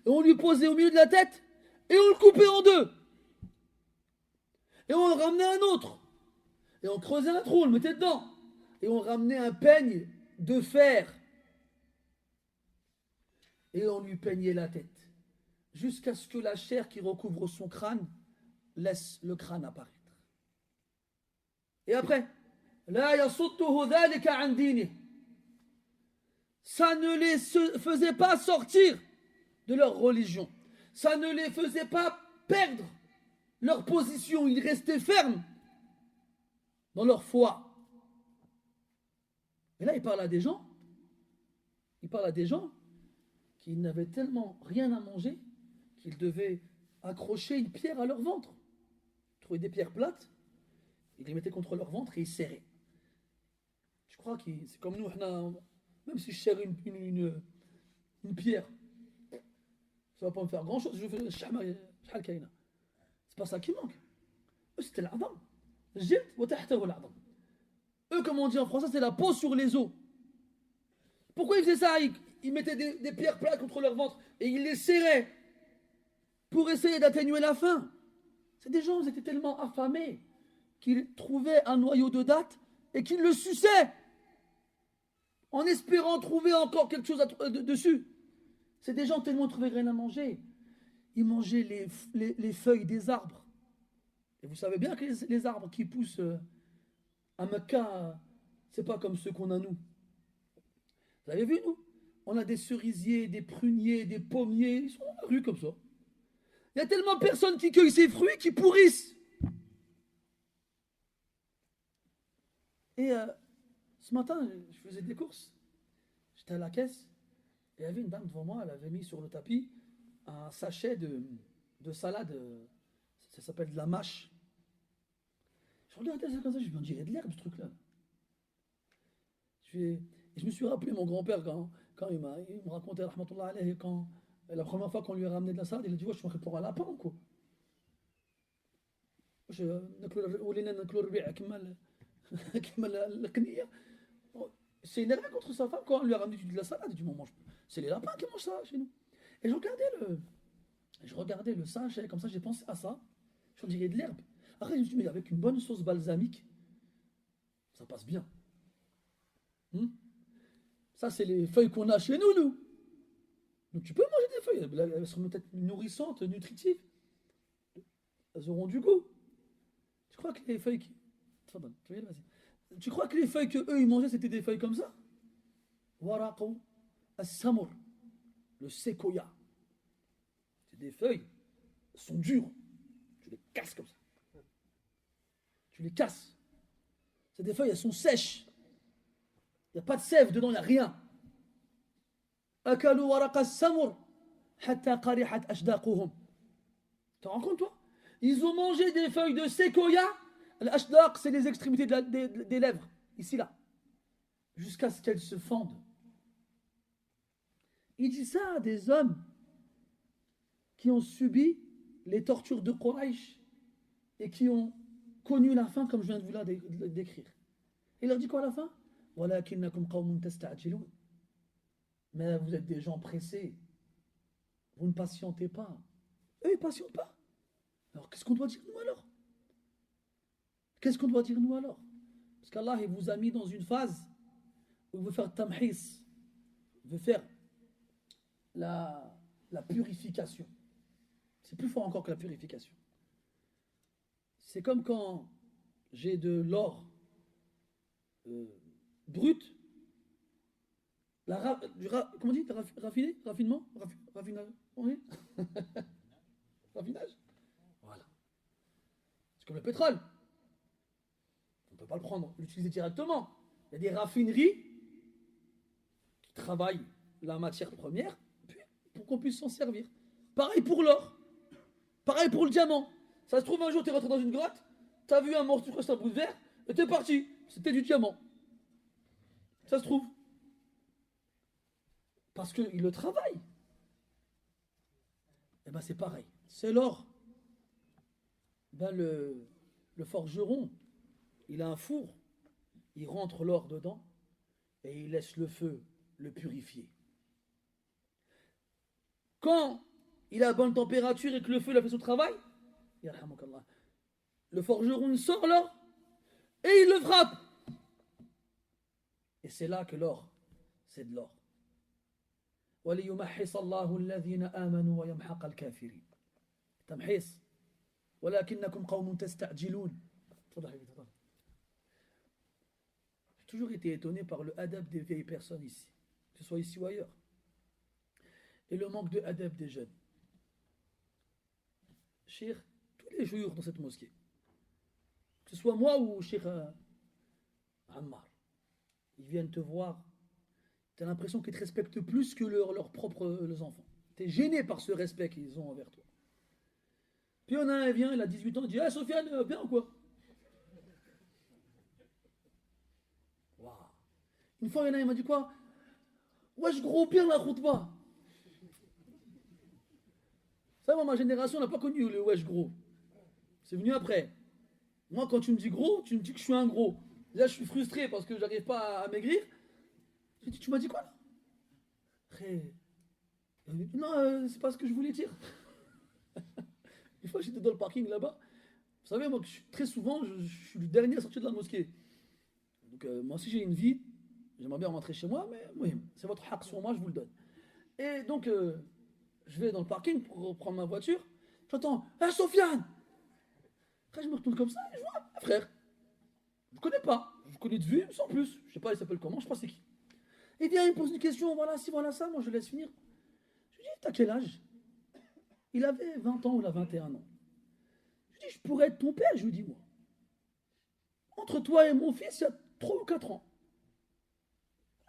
et on lui posait au milieu de la tête, et on le coupait en deux. Et on le ramenait un autre, et on creusait un trou, on le mettait dedans, et on ramenait un peigne de fer, et on lui peignait la tête, jusqu'à ce que la chair qui recouvre son crâne laisse le crâne apparaître. Et après, la yasudduhu dhalika an dinihi. Ça ne les faisait pas sortir de leur religion. Ça ne les faisait pas perdre leur position. Ils restaient fermes dans leur foi. Et là, il parle à des gens. Il parle à des gens qui n'avaient tellement rien à manger qu'ils devaient accrocher une pierre à leur ventre. Ils trouvaient des pierres plates, ils les mettaient contre leur ventre et ils serraient. Je crois que c'est comme nous, même si je serre une pierre, ça ne va pas me faire grand chose. Je fais le shahma, c'est pas ça qui manque. Eux, c'était l'adam. Eux, comme on dit en français, c'est la peau sur les os. Pourquoi ils faisaient ça? Ils mettaient des pierres plates contre leur ventre et ils les serraient pour essayer d'atténuer la faim. C'est des gens, ils étaient tellement affamés qu'ils trouvaient un noyau de date et qu'ils le suçaient en espérant trouver encore quelque chose dessus. C'est des gens tellement ils trouvaient rien à manger ils mangeaient les feuilles des arbres. Et vous savez bien que les arbres qui poussent à Mecca, c'est pas comme ceux qu'on a nous. Vous avez vu, nous? On a des cerisiers, des pruniers, des pommiers, ils sont dans la rue comme ça. Il y a tellement de personnes qui cueillent ces fruits qui pourrissent. Et ce matin, je faisais des courses. J'étais à la caisse. Et il y avait une dame devant moi, elle avait mis sur le tapis un sachet de salade. Ça s'appelle de la mâche. Je regardais ça comme ça, je me dirais de l'herbe ce truc-là. Je me suis rappelé mon grand-père quand il me racontait, rahmatullah alayhi, quand la première fois qu'on lui a ramené de la salade, il a dit: ouais, je me pour un lapin, quoi. C'est énervé contre sa femme quand on lui a ramené de la salade. Il dit: on mange. C'est les lapins qui mangent ça chez nous. Et je regardais le sachet, comme ça j'ai pensé à ça. Je dirais de l'herbe. Après, je me suis dit: mais avec une bonne sauce balsamique, ça passe bien. Ça, c'est les feuilles qu'on a chez nous. Donc tu peux manger des feuilles. Elles seront peut-être nourrissantes, nutritives. Elles auront du goût. Tu crois que les feuilles qui... Tfadal, vas-y. Tu crois que les feuilles que eux ils mangeaient, c'était des feuilles comme ça? Waraqou as-samur, le séquoia. C'est des feuilles, elles sont dures. Tu les casses comme ça. Tu les casses. C'est des feuilles, elles sont sèches. Il n'y a pas de sève dedans, il n'y a rien. Akalu waraqa as-samur hatta qarihat ashdaquhum. Tu te rends compte, toi? Ils ont mangé des feuilles de séquoia. L'ashdaq, c'est les extrémités des lèvres, ici, là, jusqu'à ce qu'elles se fendent. Il dit ça à des hommes qui ont subi les tortures de Quraysh et qui ont connu la fin, comme je viens de vous la décrire. Il leur dit quoi à la fin? Walakinnakum qawmun tasta'jilun. Mais vous êtes des gens pressés. Vous ne patientez pas. Eux, ils ne patientent pas. Alors, qu'est-ce qu'on doit dire, nous, alors? Qu'est-ce qu'on doit dire, nous, alors? Parce qu'Allah, il vous a mis dans une phase où il veut faire tamhis. Il veut faire la purification. C'est plus fort encore que la purification. C'est comme quand j'ai de l'or brut, comment on dit? Raffinement? Raffinage? Oui. Raffinage? Voilà. C'est comme le pétrole. On ne peut pas le prendre, l'utiliser directement. Il y a des raffineries qui travaillent la matière première pour qu'on puisse s'en servir. Pareil pour l'or. Pareil pour le diamant. Ça se trouve, un jour, tu es rentré dans une grotte, tu as vu un morceau, un bout de verre, et tu es parti. C'était du diamant. Ça se trouve. Parce qu'il le travaille. Et bien c'est pareil. C'est l'or. Ben le forgeron, il a un four, il rentre l'or dedans et il laisse le feu le purifier. Quand il a bonne température et que le feu a fait son travail, le forgeron il sort l'or et il le frappe. Et c'est là que l'or, c'est de l'or. وَلِيُمَحِّصَ اللَّهُ الَّذِينَ آمَنُوا وَيَمْحَقَ الْكَافِرِينَ. تمحيص. ولكنكم قوم تستعجلون. J'ai toujours été étonné par le adab des vieilles personnes ici, que ce soit ici ou ailleurs, et le manque de adab des jeunes. Cheikh, tous les jours dans cette mosquée, que ce soit moi ou Cheikh Ammar, ils viennent te voir, tu as l'impression qu'ils te respectent plus que leurs propres enfants. Tu es gêné par ce respect qu'ils ont envers toi. Puis on a un, vient, il a 18 ans, il dit: ah, Sofiane, bien ou quoi? Wow. Une fois, il y en a, il m'a dit quoi? Wesh, gros, bien la khutba. Ça, moi, ma génération n'a pas connu le wesh, gros. C'est venu après. Moi, quand tu me dis gros, tu me dis que je suis un gros. Là, je suis frustré parce que j'arrive pas à maigrir. Je dis: tu m'as dit quoi là? Non, c'est pas ce que je voulais dire. Une fois, j'étais dans le parking là-bas. Vous savez, moi, très souvent, je suis le dernier à sortir de la mosquée. Donc, moi aussi, j'ai une vie. J'aimerais bien rentrer chez moi, mais oui, c'est votre haq sur moi, je vous le donne. Et donc, Je vais dans le parking pour reprendre ma voiture. J'entends, ah Sofiane. Après, je me retourne comme ça et je vois, ah, frère. Je ne connais pas. Je connais de vue, sans plus. Je ne sais pas, il s'appelle comment, je ne sais pas c'est qui. Et bien, il me pose une question, voilà, si, voilà ça. Moi, je laisse finir. Je lui dis, t'as quel âge? Il avait 20 ans ou il a 21 ans. Je lui dis, je pourrais être ton père, je lui dis, moi. Entre toi et mon fils, il y a 3 ou 4 ans.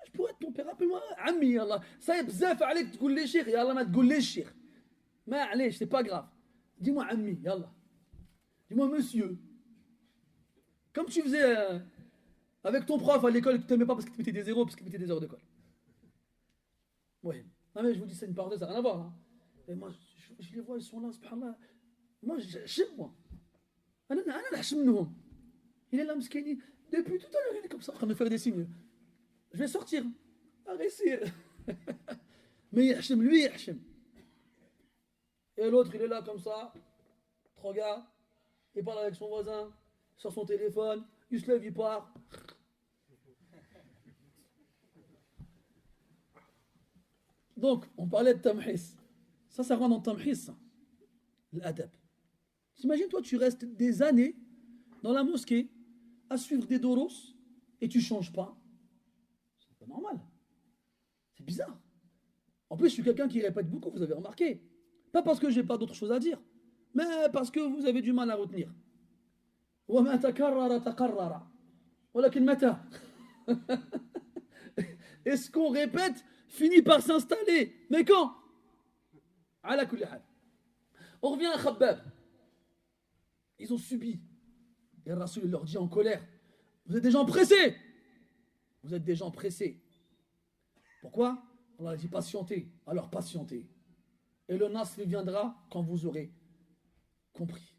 Je pourrais être ton père, appelle-moi Ami, Yallah. Ça y est, bzaf, عليك تقول لي شيخ, Yallah, ما تقول لي شيخ. ما عليش, c'est pas grave. Dis-moi Ami, Yallah. Dis-moi monsieur. Comme tu faisais avec ton prof à l'école que tu n'aimais pas parce qu'il te mettait des zéros, parce qu'il te mettait des heures d'école. Oui. Non mais je vous dis, c'est une parenthèse, ça n'a rien à voir. Hein. Et moi, je les vois, ils sont là, subhanallah. Moi, j'aime moi. أنا نحشم منهم. Il est là, Mskeni. Depuis tout à l'heure, il est comme ça, en train de me faire des signes. Je vais sortir. Arrêtez. Mais Yahshem, lui, Yahshem. Et l'autre, il est là comme ça. Il regarde. Il parle avec son voisin. Sur son téléphone. Il se lève, il part. Donc, on parlait de Tamhis. Ça rentre dans Tamhis, l'adab. T'imagines, toi, tu restes des années dans la mosquée à suivre des doros et tu ne changes pas. C'est pas normal. C'est bizarre. En plus, je suis quelqu'un qui répète beaucoup, vous avez remarqué. Pas parce que j'ai pas d'autre chose à dire, mais parce que vous avez du mal à retenir. وما تكرر تقرر ولكن متى Et ce qu'on répète finit par s'installer. Mais quand? على كل حال. On revient à Khabbab. Ils ont subi. Et Rasoul leur dit en colère, vous êtes des gens pressés. Vous êtes des gens pressés. Pourquoi? On leur a dit patientez. Alors patientez. Et le nasr viendra quand vous aurez compris.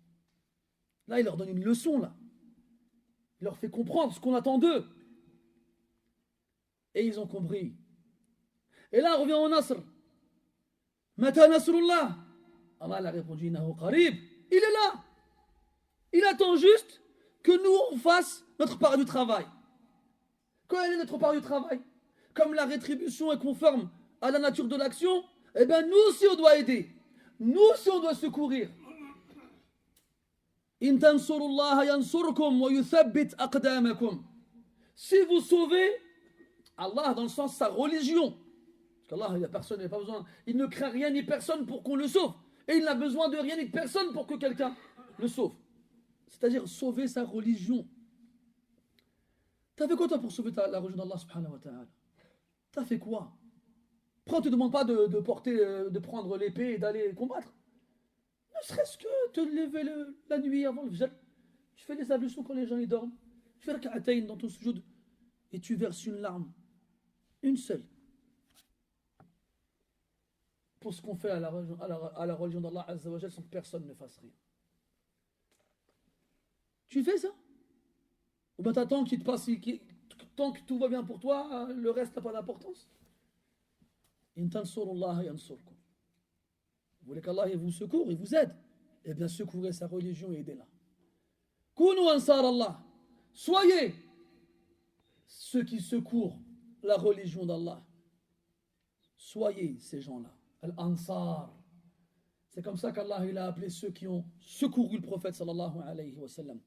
Là, il leur donne une leçon, là. Il leur fait comprendre ce qu'on attend d'eux. Et ils ont compris. Et là, on revient au nasr. Mata nasrullah. Allah a répondu, innahu qarib. Il est là. Il attend juste que nous, on fasse notre part du travail. Quelle est notre part du travail? Comme la rétribution est conforme à la nature de l'action, eh bien, nous aussi, on doit aider. Nous aussi, on doit secourir. In tansurullaha yansurkum wa yuthabbit aqdamakum. Si vous sauvez Allah, dans le sens sa religion, parce qu'Allah, il n'y a personne, il n'a pas besoin, il ne craint rien ni personne pour qu'on le sauve. Et il n'a besoin de rien ni de personne pour que quelqu'un le sauve. C'est-à-dire sauver sa religion. T'as fait quoi toi pour sauver la religion d'Allah subhanahu wa ta'ala? T'as fait quoi? Après on ne te demande pas de porter, de prendre l'épée et d'aller combattre. Ne serait-ce que te lever la nuit avant le fajr. Tu fais les ablutions quand les gens y dorment. Tu fais rak'atayn dans ton sujoud. Et tu verses une larme. Une seule. Pour ce qu'on fait à la religion d'Allah Azza wa Jal sans que personne ne fasse rien. Tu fais ça? Ou bien t'attends qu'il te passe, tant que tout va bien pour toi, le reste n'a pas d'importance. In tansurullaha yansurkum. Vous voulez qu'Allah vous secourt, il vous aide. Eh bien, secourez sa religion et aidez-la. Kunu ansar Allah. Soyez ceux qui secourent la religion d'Allah. Soyez ces gens-là. Al-Ansar. C'est comme ça qu'Allah il a appelé ceux qui ont secouru le prophète sallallahu alayhi wa sallam.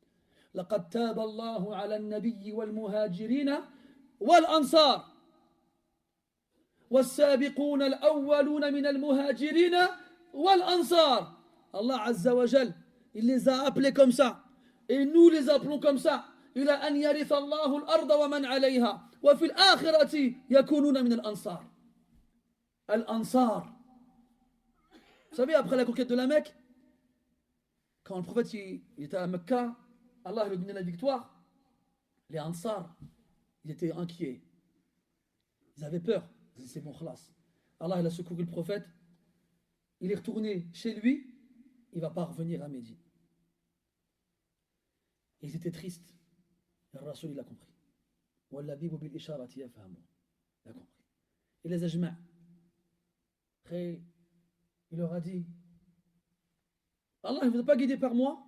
لقد تاب الله على النبي والمهاجرين والأنصار والسابقون الأولون من المهاجرين والأنصار. Allah Azza wa Jal, il les a appelés comme ça. Et nous les appelons comme ça. إلى أن يرث الله الأرض ومن عليها وفي الآخرة يكونون من الأنصار. Al-Ansar. Vous savez, après la conquête de la Mecque, quand le prophète il était à Mecca, Allah lui donnait la victoire. Les Ansar, ils étaient inquiets. Ils avaient peur. Ils disaient, c'est bon, khalas. Allah il a secouru le prophète. Il est retourné chez lui. Il ne va pas revenir à Médine. Et ils étaient tristes. Et le Rasoul, il a compris. Il a compris. Et les ajma'. Après, il leur a dit, Allah ne vous a pas guidé par moi.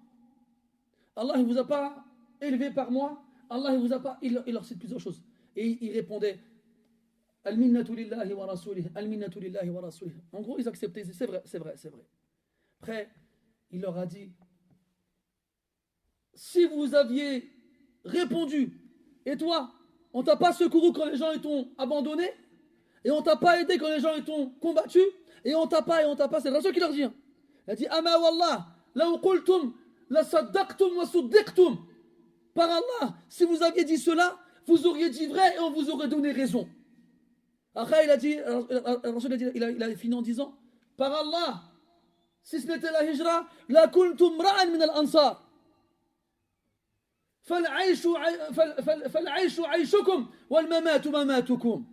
Allah ne vous a pas élevé par moi. Allah ne vous a pas... Il leur cite plusieurs choses. Et il répondait, Al-minnatu lillahi wa rasulih, al-minnatu lillahi wa rasulih. En gros, ils acceptaient, c'est vrai, c'est vrai, c'est vrai. Après, il leur a dit, si vous aviez répondu, et toi, on t'a pas secouru quand les gens t'ont abandonné, et on t'a pas aidé quand les gens t'ont combattu, et on t'a pas, c'est le Rasul qui leur dit. Il a dit, ama wallah, law qultum, la saddaqtum wa suddaqtum. Par Allah, si vous aviez dit cela, vous auriez dit vrai et on vous aurait donné raison. Après, il a dit, il a fini en disant, par Allah, si ce n'était la hijra, la kuntum ra'an min al-ansar. فالعيش عيشكم والممات مماتكم.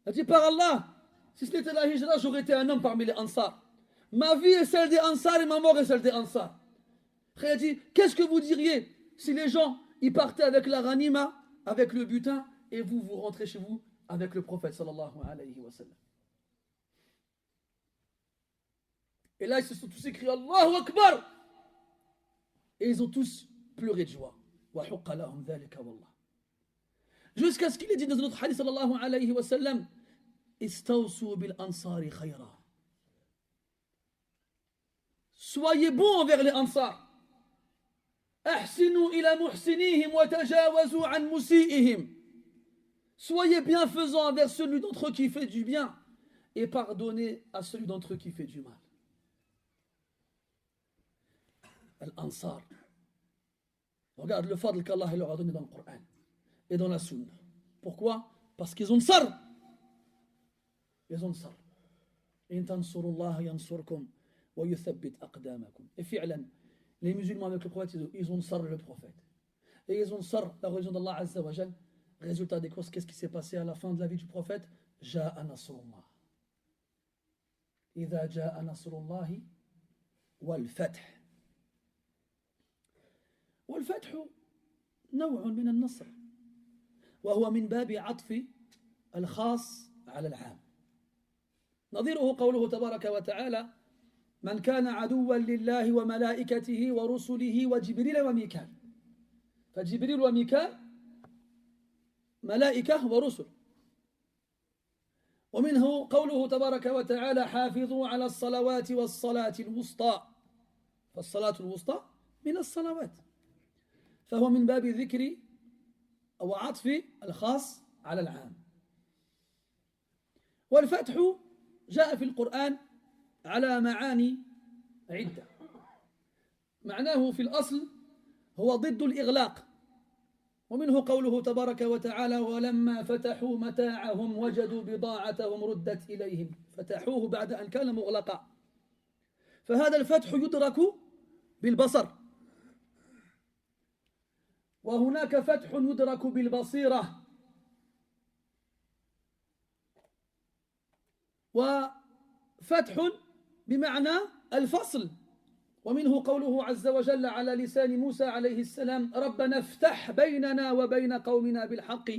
Il a dit, par Allah, si ce n'était la hijra, j'aurais été un homme parmi les ansar. Ma vie est celle des ansar et ma mort est celle des ansar. Après, il a dit, qu'est-ce que vous diriez si les gens, ils partaient avec la ghanima, avec le butin, et vous, vous rentrez chez vous avec le prophète sallallahu alayhi wa sallam. Et là, ils se sont tous écriés Allahu Akbar. Et ils ont tous pleuré de joie. Wa huqqa lahum dhalika wallah. Jusqu'à ce qu'il ait dit dans un autre hadith sallallahu alayhi wa sallam, Istawsu bil ansari khayra. Soyez bons envers les ansars. Ahsinu ila muhsinihim wa tajawazu an musiihim. Soyez bienfaisants envers celui d'entre eux qui fait du bien et pardonnez à celui d'entre eux qui fait du mal. Al-Ansar. Regarde le fadl qu'Allah leur a donné dans le Coran et dans la Sunna. Pourquoi? Parce qu'ils ont le sar. Ils ont le sar. In tansurullah yansurkum wa yuthabbit aqdamakum. Et fi'lan, les musulmans avec le prophète, ils ont le sar le prophète. Et ils ont le sar la religion d'Allah Azza wa Jal. Résultat des courses, qu'est-ce qui s'est passé à la fin de la vie du prophète? Ja'a nasrullah. Idha ja'a nasrullahi wal fath. والفتح نوع من النصر وهو من باب عطف الخاص على العام نظيره قوله تبارك وتعالى من كان عدوا لله وملائكته ورسله وجبريل وميكال فجبريل وميكال ملائكة ورسل ومنه قوله تبارك وتعالى حافظوا على الصلوات والصلاة الوسطى فالصلاة الوسطى من الصلوات فهو من باب ذكر أو عطف الخاص على العام والفتح جاء في القرآن على معاني عدة معناه في الأصل هو ضد الإغلاق ومنه قوله تبارك وتعالى ولما فتحوا متاعهم وجدوا بضاعتهم ردت إليهم فتحوه بعد أن كان مغلقا فهذا الفتح يدرك بالبصر وهناك فتح يدرك بالبصيرة وفتح بمعنى الفصل ومنه قوله عز وجل على لسان موسى عليه السلام ربنا افتح بيننا وبين قومنا بالحق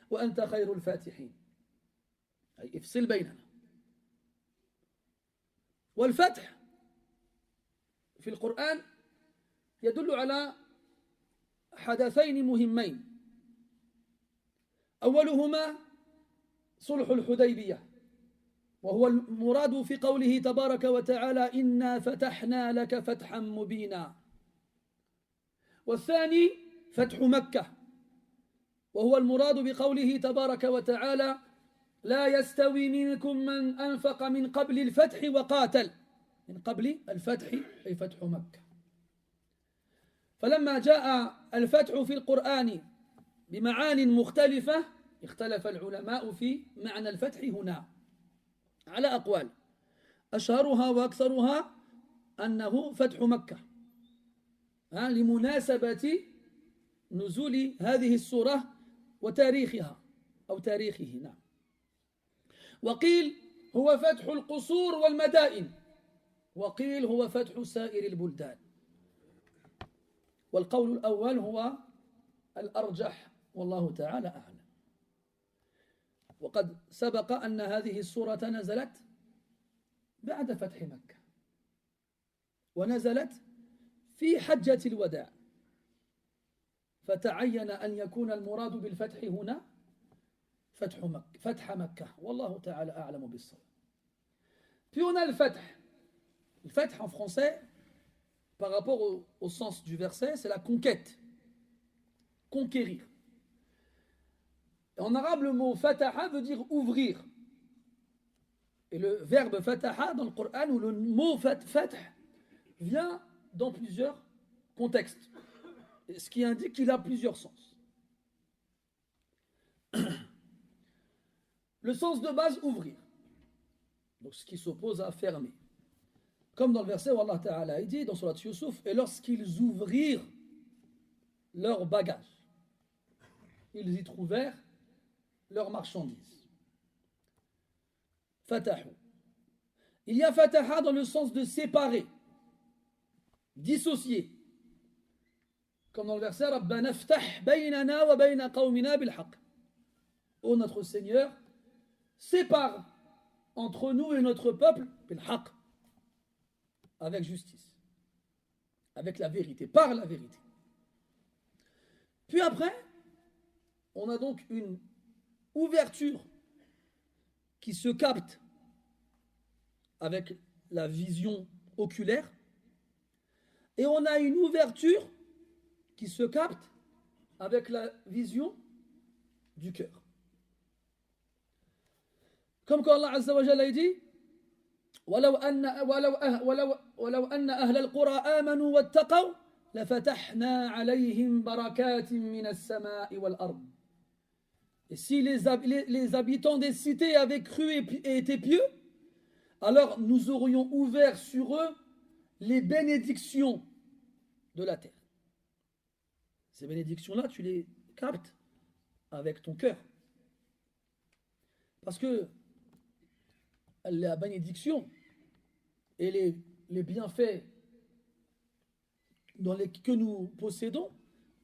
وأنت خير الفاتحين أي افصل بيننا والفتح في القرآن يدل على حدثين مهمين أولهما صلح الحديبية وهو المراد في قوله تبارك وتعالى إنا فتحنا لك فتحا مبينا والثاني فتح مكة وهو المراد بقوله تبارك وتعالى لا يستوي منكم من أنفق من قبل الفتح وقاتل من قبل الفتح أي فتح مكة فلما جاء الفتح في القرآن بمعان مختلفة اختلف العلماء في معنى الفتح هنا على أقوال أشهرها وأكثرها أنه فتح مكة لمناسبة نزول هذه السورة وتاريخها أو تاريخه نعم وقيل هو فتح القصور والمدائن وقيل هو فتح سائر البلدان والقول الأول هو الأرجح والله تعالى أعلم وقد سبق أن هذه السورة نزلت بعد فتح مكة ونزلت في حجة الوداع فتعين أن يكون المراد بالفتح هنا فتح مكة والله تعالى أعلم بالصواب. Puis on a le fath. Le fath en français, par rapport au sens du verset, c'est la conquête. Conquérir. Et en arabe, le mot fataha veut dire ouvrir. Et le verbe fataha dans le Coran, ou le mot fath, vient dans plusieurs contextes. Ce qui indique qu'il a plusieurs sens. Le sens de base, ouvrir. Donc ce qui s'oppose à fermer. Comme dans le verset où Allah Ta'ala dit dans Surat Yusuf, et lorsqu'ils ouvrirent leurs bagages, ils y trouvèrent leurs marchandises. Fatahu. Il y a fataha dans le sens de séparer, dissocier. Comme dans le verset Rabbana ftah baynana wa bayna qawmina bil haqq. Ô notre Seigneur, sépare entre nous et notre peuple bil haqq, avec justice, avec la vérité, par la vérité. Puis après, on a donc une ouverture qui se capte avec la vision oculaire, et on a une ouverture qui se capte avec la vision du cœur. Comme quand Allah Azza wa Jalla dit ولو أن أهل القرى آمنوا واتقوا لفتحنا عليهم بركات من السماء والأرض. Et si les habitants des cités avaient cru et étaient pieux, alors nous aurions ouvert sur eux les bénédictions de la terre. Ces bénédictions-là, tu les captes avec ton cœur. Parce que la bénédiction et les bienfaits que nous possédons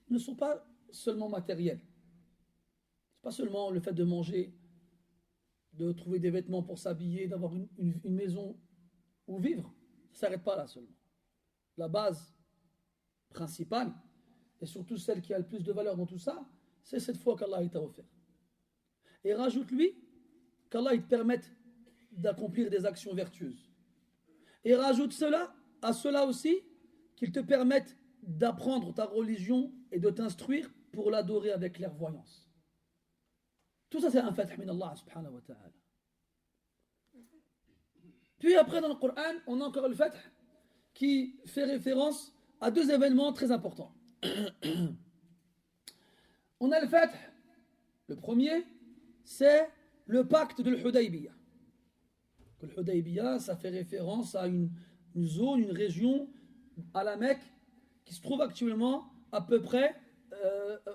ne sont pas seulement matériels. Ce n'est pas seulement le fait de manger, de trouver des vêtements pour s'habiller, d'avoir une maison où vivre. Ça ne s'arrête pas là seulement. La base principale, et surtout celle qui a le plus de valeur dans tout ça, c'est cette foi qu'Allah t'a offert. Et rajoute-lui qu'Allah te permette d'accomplir des actions vertueuses. Et rajoute à cela aussi qu'il te permette d'apprendre ta religion et de t'instruire pour l'adorer avec clairvoyance. Tout ça c'est un fath min Allah subhanahu wa ta'ala. Puis après dans le Coran, on a encore le fath qui fait référence à deux événements très importants. On a le fath, le premier, c'est le pacte de l'Hudaybiyah. Le Hudaybiyah, ça fait référence à une zone, une région à la Mecque qui se trouve actuellement à peu près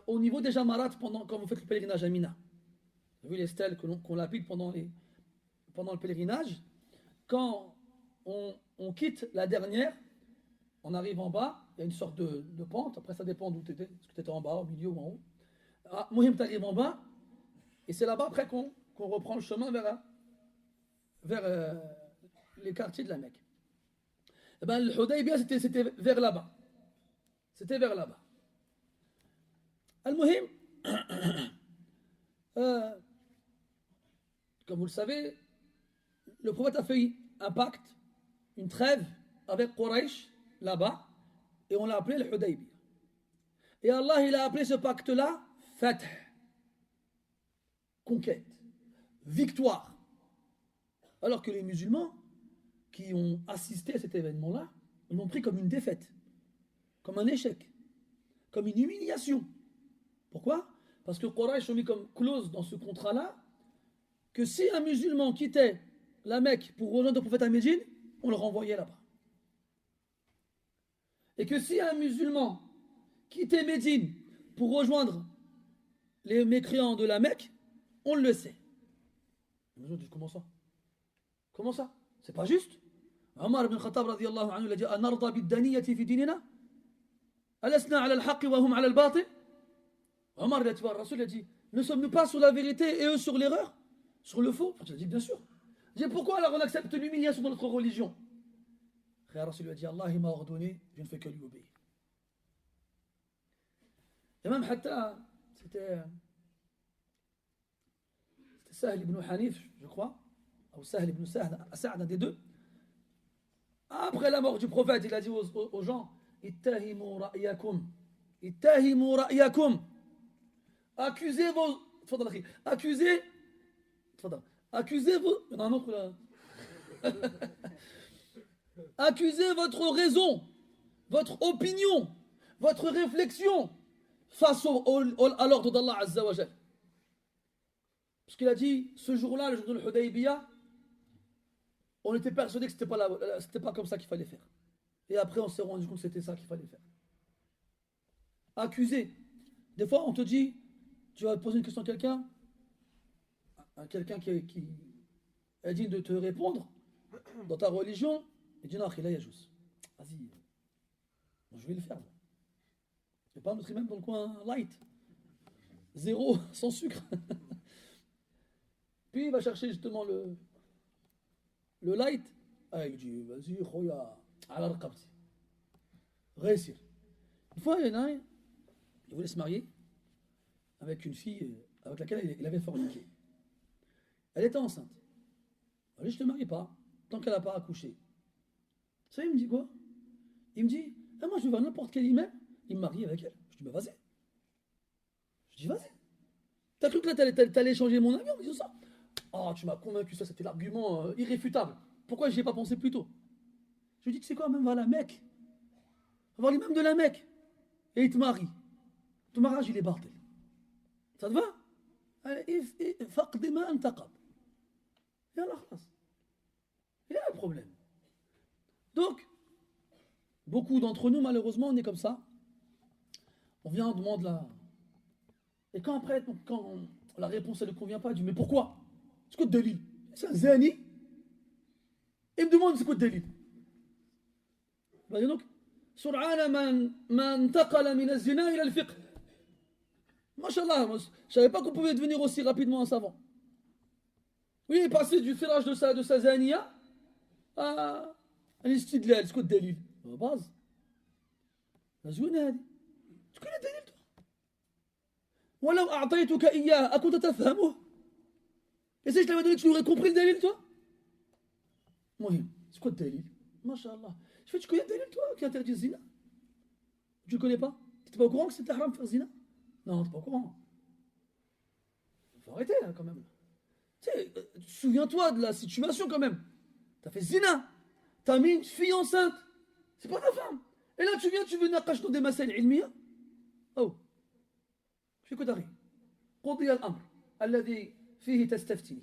au niveau des Jamarat quand vous faites le pèlerinage à Mina. Vous avez vu les stèles qu'on lapide pendant le pèlerinage. Quand on quitte la dernière, on arrive en bas, il y a une sorte de pente, après ça dépend d'où tu étais, est-ce que tu étais en bas, au milieu ou en haut. Mohim, tu arrives en bas, et c'est là-bas après qu'on reprend le chemin vers les quartiers de la Mecque. Et ben, le Hudaybiyah, c'était vers là-bas. C'était vers là-bas. Al-Muhim, comme vous le savez, le prophète a fait un pacte, une trêve avec Quraysh, là-bas, et on l'a appelé le Hudaybiyah. Et Allah, il a appelé ce pacte-là Fath, conquête, victoire. Alors que les musulmans qui ont assisté à cet événement-là, ils l'ont pris comme une défaite, comme un échec, comme une humiliation. Pourquoi? Parce que Quraysh ont mis comme clause dans ce contrat-là que si un musulman quittait la Mecque pour rejoindre le prophète à Médine, on le renvoyait là-bas. Et que si un musulman quittait Médine pour rejoindre les mécréants de la Mecque, on le sait. Les musulmans disent comment ça? Comment ça? C'est pas juste. Omar ibn Khattab radiyallahu anhu, il a dit Anarda bid-daniyati fi dinina alasna ala al-haqq wa hum ala al-batil. Omar, il a dit, Rasul, il a dit, ne sommes-nous pas sur la vérité et eux sur l'erreur? Sur le faux? Il a dit, bien sûr. Il a dit, pourquoi alors on accepte l'humiliation dans notre religion? Rasul lui a dit, Allah il m'a ordonné, je ne fais que lui obéir. Et même Hatta, c'était Sahl ibn Hanif, je crois, ou Sahl ibn Sa'd, un des deux. Après la mort du prophète, il a dit aux gens, Ittahimu ra'yakum. Ittahimu ra'yakum. Accusez vos... Accusez... Accusez vos... Il y en a un autre là. Accusez votre raison, votre opinion, votre réflexion face à l'ordre d'Allah Azza wa Jal. Parce qu'il a dit, ce jour-là, le jour de l'Hudaybiyah, on était persuadé que c'était pas comme ça qu'il fallait faire. Et après, on s'est rendu compte que c'était ça qu'il fallait faire. Accuser. Des fois, on te dit, tu vas poser une question à quelqu'un qui est digne de te répondre dans ta religion, il dit non, là, Yajous. Vas-y, je vais le faire. Je vais pas mettre même dans le coin light. 0, sans sucre. Puis il va chercher justement le light. Ah, il dit, vas-y, khoya, ala raqabti. Réussir. Une fois, il y en a un, il voulait se marier avec une fille avec laquelle il avait forniqué. Elle était enceinte. Allez, je ne te marie pas, tant qu'elle n'a pas accouché. Ça, il me dit quoi? Il me dit, ah, moi je vais voir n'importe quel imam, il me marie avec elle. Je dis, bah vas-y. Je dis, vas-y. T'as cru que là, t'allais changer mon avis en me disant ça? Oh, tu m'as convaincu, ça c'était l'argument irréfutable. Pourquoi je n'y ai pas pensé plus tôt? Je lui dis, tu sais quoi, même va à la Mecque. Va voir l'imam de la Mecque. Et il te marie. Ton mariage, il est bartel. Ça te va? Faqdi ma antaqab. Et Allah, il y a un problème. Donc, beaucoup d'entre nous, malheureusement, on est comme ça. On vient, on demande la... Et quand après, quand la réponse ne convient pas, on dit, mais pourquoi? C'est quoi le délil? C'est un zani. Il me demande, c'est quoi le délil? Donc, Sur'ana man taqala min az-zina ila al-fiqh. Mashallah, je ne savais pas qu'on pouvait devenir aussi rapidement un savant. Oui, passer du firage de sa zaniya à l'istidlal, c'est quoi le délil? À la base, la zouina, tu connais le délil, toi? ولو أعطيتك إياه أكنت تفهمه? Et si je t'avais donné que tu aurais compris le délil, toi? Mohim, c'est quoi le délil? Mashallah. Je fais, tu connais le délil, toi, qui interdit le zina? Tu le connais pas? Tu n'es pas au courant que c'est haram de faire zina? Non, tu n'es pas au courant. Il faut arrêter, là, quand même. Tu sais, souviens-toi de la situation, quand même. Tu as fait zina. Tu as mis une fille enceinte. C'est pas ta femme. Et là, tu veux naqash dans des masal ilmiya. Oh. Je fais quoi d'arrêt? قضي الأمر الذي فيه تستفتني.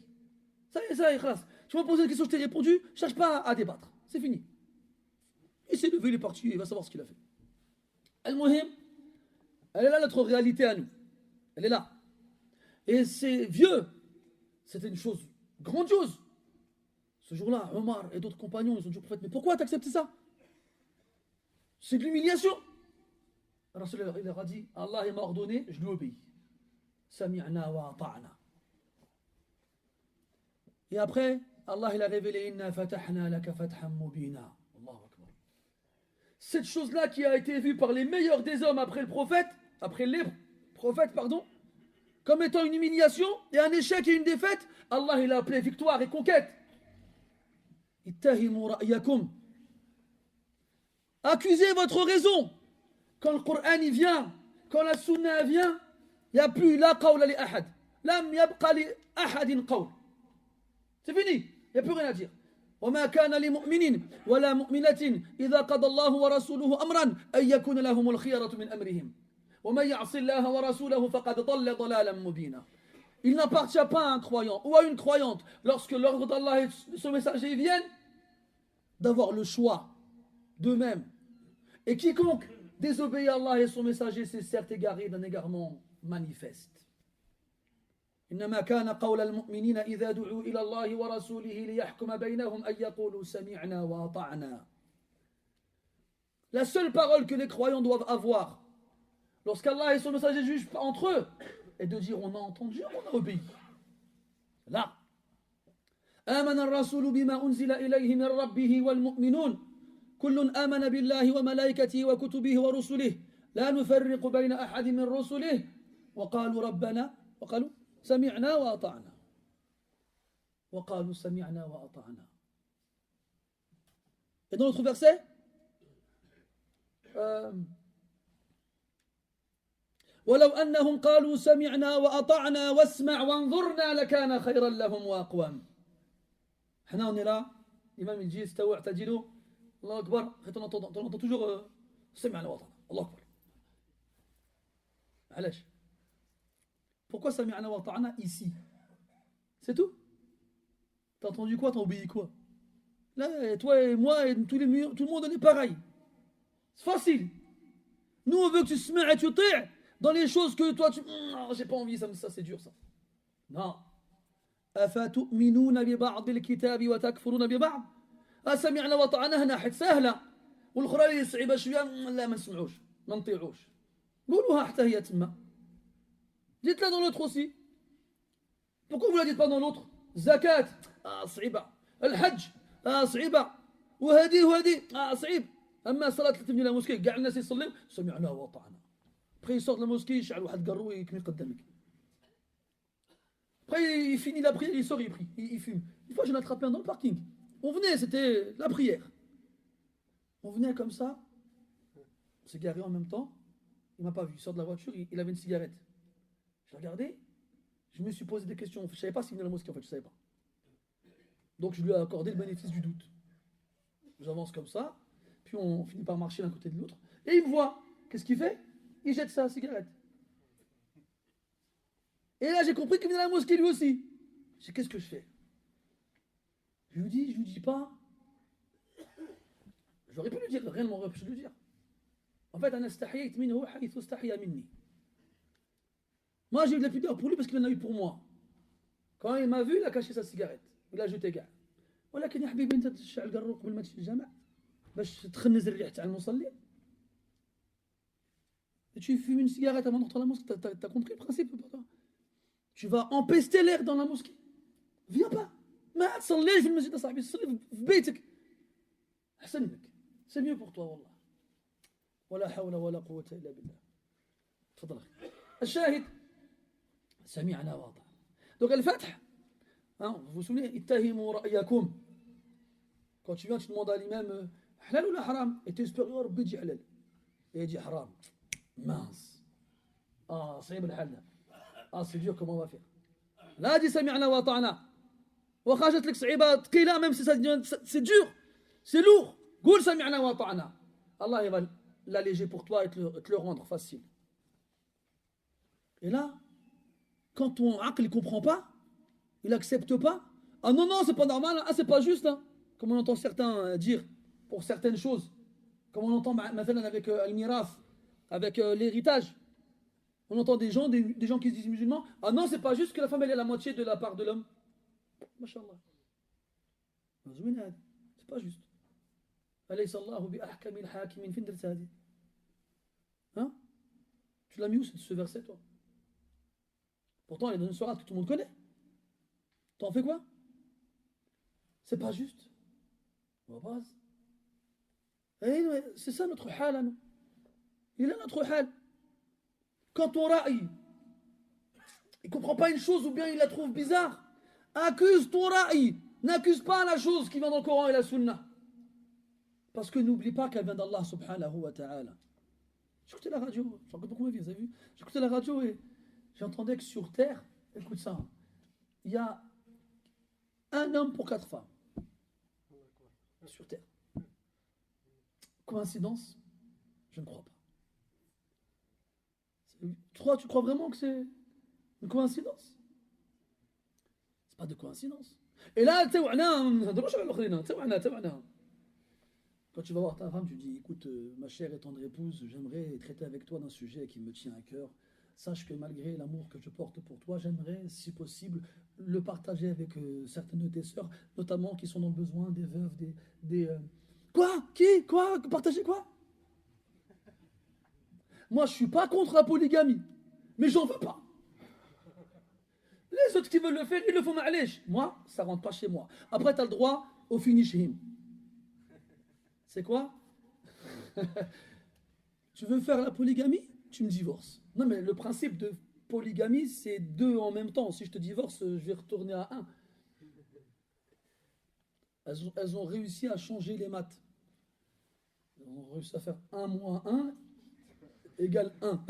Ça y est, خلاص. Tu m'as posé une question, je t'ai répondu. Ne cherche pas à débattre. C'est fini. Il s'est levé, il est parti, il va savoir ce qu'il a fait. Al-Muhim, elle est là notre réalité à nous. Elle est là. Et c'est vieux. C'était une chose grandiose. Ce jour-là, Omar et d'autres compagnons, ils ont dit au prophète, mais pourquoi t'as accepté ça? C'est de l'humiliation. Alors il leur a dit, Allah m'a ordonné, je lui obéis. Sami'na wa ata'na. Et après, Allah il a révélé, Inna fatahna laka fathan mubina. Allahu Akbar. Cette chose-là qui a été vue par les meilleurs des hommes après les prophètes, comme étant une humiliation et un échec et une défaite, Allah il a appelé victoire et conquête. Ittahimu ra'yakum. Accusez votre raison. Quand le Coran y vient, quand la Sunna vient, il n'y a plus la qawla li ahad. Lam yabqa li ahadin qawl. C'est fini, il n'y a plus rien à dire. وما كان لمؤمن ولا مؤمنة إذا قضى الله ورسوله أمرا أن يكون لهم الخيرة من أمرهم ومن يعص الله ورسوله فقد ضل ضلالا مبينا. Il n'appartient pas à un croyant ou à une croyante, lorsque l'ordre d'Allah et de son messager viennent, d'avoir le choix d'eux-mêmes. Et quiconque désobéit à Allah et son messager, c'est certes égaré d'un égarement manifeste. إنما كان قول المؤمنين إذا دعوا إلى الله ورسوله ليحكم بينهم أن يقولوا سمعنا وأطعنا. La seule parole que les croyants doivent avoir lorsqu'Allah et son messager jugent entre eux est de dire on a entendu, on a obéi. Là. آمن الرسول بما أنزل إليه من ربه والمؤمنون كل آمن بالله وملائكته وكتبه ورسله لا نفرق بين أحد من رسله وقالوا سمعنا وأطعنا. وقالوا سمعنا وأطعنا. Et dans l'autre verset, ولو أنهم قالوا سمعنا وأطعنا واسمع وانظرنا لكان خيرا لهم وأقوم. حنا on est là, l'imam il dit استووا اعتدلوا الله أكبر. On entend toujours سمعنا وأطعنا الله أكبر. علاش؟ Pourquoi سمعنا وأطعنا ici? C'est tout? T'as entendu quoi? T'as obéi quoi? Là, toi et moi et tout le monde on est pareil. C'est facile. Nous on veut que tu se mets et tu t'es dans les choses que toi tu... j'ai pas envie, ça c'est dur ça. Non. أفتؤمنون ببعض الكتاب وتكفرون ببعض. سمعنا وطعنا هنا حد سهلة والأخرى اللي صعيبة شوية لا ما نسمعوش ما نطيعوش. قولوها حتى هي تما. Dites-la dans l'autre aussi. Pourquoi vous la dites pas dans l'autre? Zakat, صعيبة. الحج, صعيبة. وهذه, صعيب. أما صلاة تبني la mosquée, قاع الناس يصلوا سمعنا وطعنا. Après il sort de la mosquée, يشعل واحد قرو يكمي قدامك. Après il finit la prière, il sort, il prie, il fume. Une fois je l'ai attrapé dans le parking. On venait, c'était la prière. On venait comme ça, on s'est garé en même temps. Il m'a pas vu, il sort de la voiture, il avait une cigarette. J'ai regardé, je me suis posé des questions. Je savais pas s'il venait à la mosquée en fait, je savais pas. Donc je lui ai accordé le bénéfice du doute. J'avance comme ça, puis on finit par marcher l'un côté de l'autre. Et il me voit. Qu'est-ce qu'il fait? Il jette sa cigarette. Et là j'ai compris qu'il venait à la mosquée lui aussi. Je dis qu'est-ce que je fais? Je lui dis pas. J'aurais pu lui dire, réellement j'aurais pu lui dire. En fait, أنا استحييت منه حيث استحيا مني. Moi j'ai eu de la pudeur pour lui parce qu'il en a eu pour moi. Quand il m'a vu, il a caché sa cigarette. Il a jeté كاع. ولكن يا حبيبي انت تشعل القروق قبل ما تمشي للجامع باش تخنز الريح تاع المصلي. Tu fumes une cigarette avant d'entrer dans la mosquée, t'as compris le principe pour toi? Tu vas empester l'air dans la mosquée. Viens pas. ما تصليش في المسجد صاحبي, صلي في بيتك. أحسن لك. C'est mieux pour toi والله. ولا حول ولا قوة إلا بالله. تفضل أخي. الشاهد سمعنا واطعنا. Donc الفتح, vous vous souvenez, اتهموا رأيكم. Quand tu viens, tu demandes à l'imam halal ou la haram? Et tu espères que Rabbi dit halal. Et il dit haram. Mince. صعيب الحل ده. c'est dur, comment on va faire? لا دي سمعنا واطعنا. وخرجت لك صعيبة ثقيلة, même si c'est dur, c'est lourd. قول سمعنا واطعنا. Allah il va l'alléger pour toi et te le rendre facile. Et là, quand ton aql ne comprend pas, il n'accepte pas. Ah non, c'est pas normal, c'est pas juste. Hein. Comme on entend certains dire pour certaines choses. Comme on entend avec al-miraf, avec l'héritage. On entend des gens qui se disent musulmans. Ah non, c'est pas juste que la femme elle est la moitié de la part de l'homme. Masha'Allah. C'est pas juste. أليس الله بأحكم الحاكمين فين درت هذه؟ Hein? Tu l'as mis où ce verset toi? Pourtant il est dans une sourate que tout le monde connaît. T'en fais quoi? C'est pas juste. C'est ça notre hal à nous. Il est notre hal. Quand ton ra'i, il comprend pas une chose ou bien il la trouve bizarre, accuse ton ra'i. N'accuse pas la chose qui vient dans le Coran et la Sunna. Parce que n'oublie pas qu'elle vient d'Allah subhanahu wa ta'ala. J'écoutais la radio, j'en écoute beaucoup ma vie, vous avez vu? J'écoutais la radio et j'entendais que sur Terre, écoute ça, il y a un homme pour 4 femmes. Sur Terre. Coïncidence? Je ne crois pas. Tu crois vraiment que c'est une coïncidence? C'est pas de coïncidence. Et là, quand tu vas voir ta femme, tu dis écoute, ma chère et tendre épouse, j'aimerais traiter avec toi d'un sujet qui me tient à cœur. Sache que malgré l'amour que je porte pour toi, j'aimerais, si possible, le partager avec certaines de tes sœurs, notamment qui sont dans le besoin, des veuves, des Quoi? Qui? Quoi? Partager quoi? Moi, je suis pas contre la polygamie, mais j'en veux pas. Les autres qui veulent le faire, ils le font ma'alèche. Moi, ça rentre pas chez moi. Après, tu as le droit au finish him. C'est quoi? Tu veux faire la polygamie? Tu me divorces. Non, mais le principe de polygamie, c'est 2 en même temps. Si je te divorce, je vais retourner à 1. elles ont réussi à changer les maths. Elles ont réussi à faire 1 moins 1 égale 1.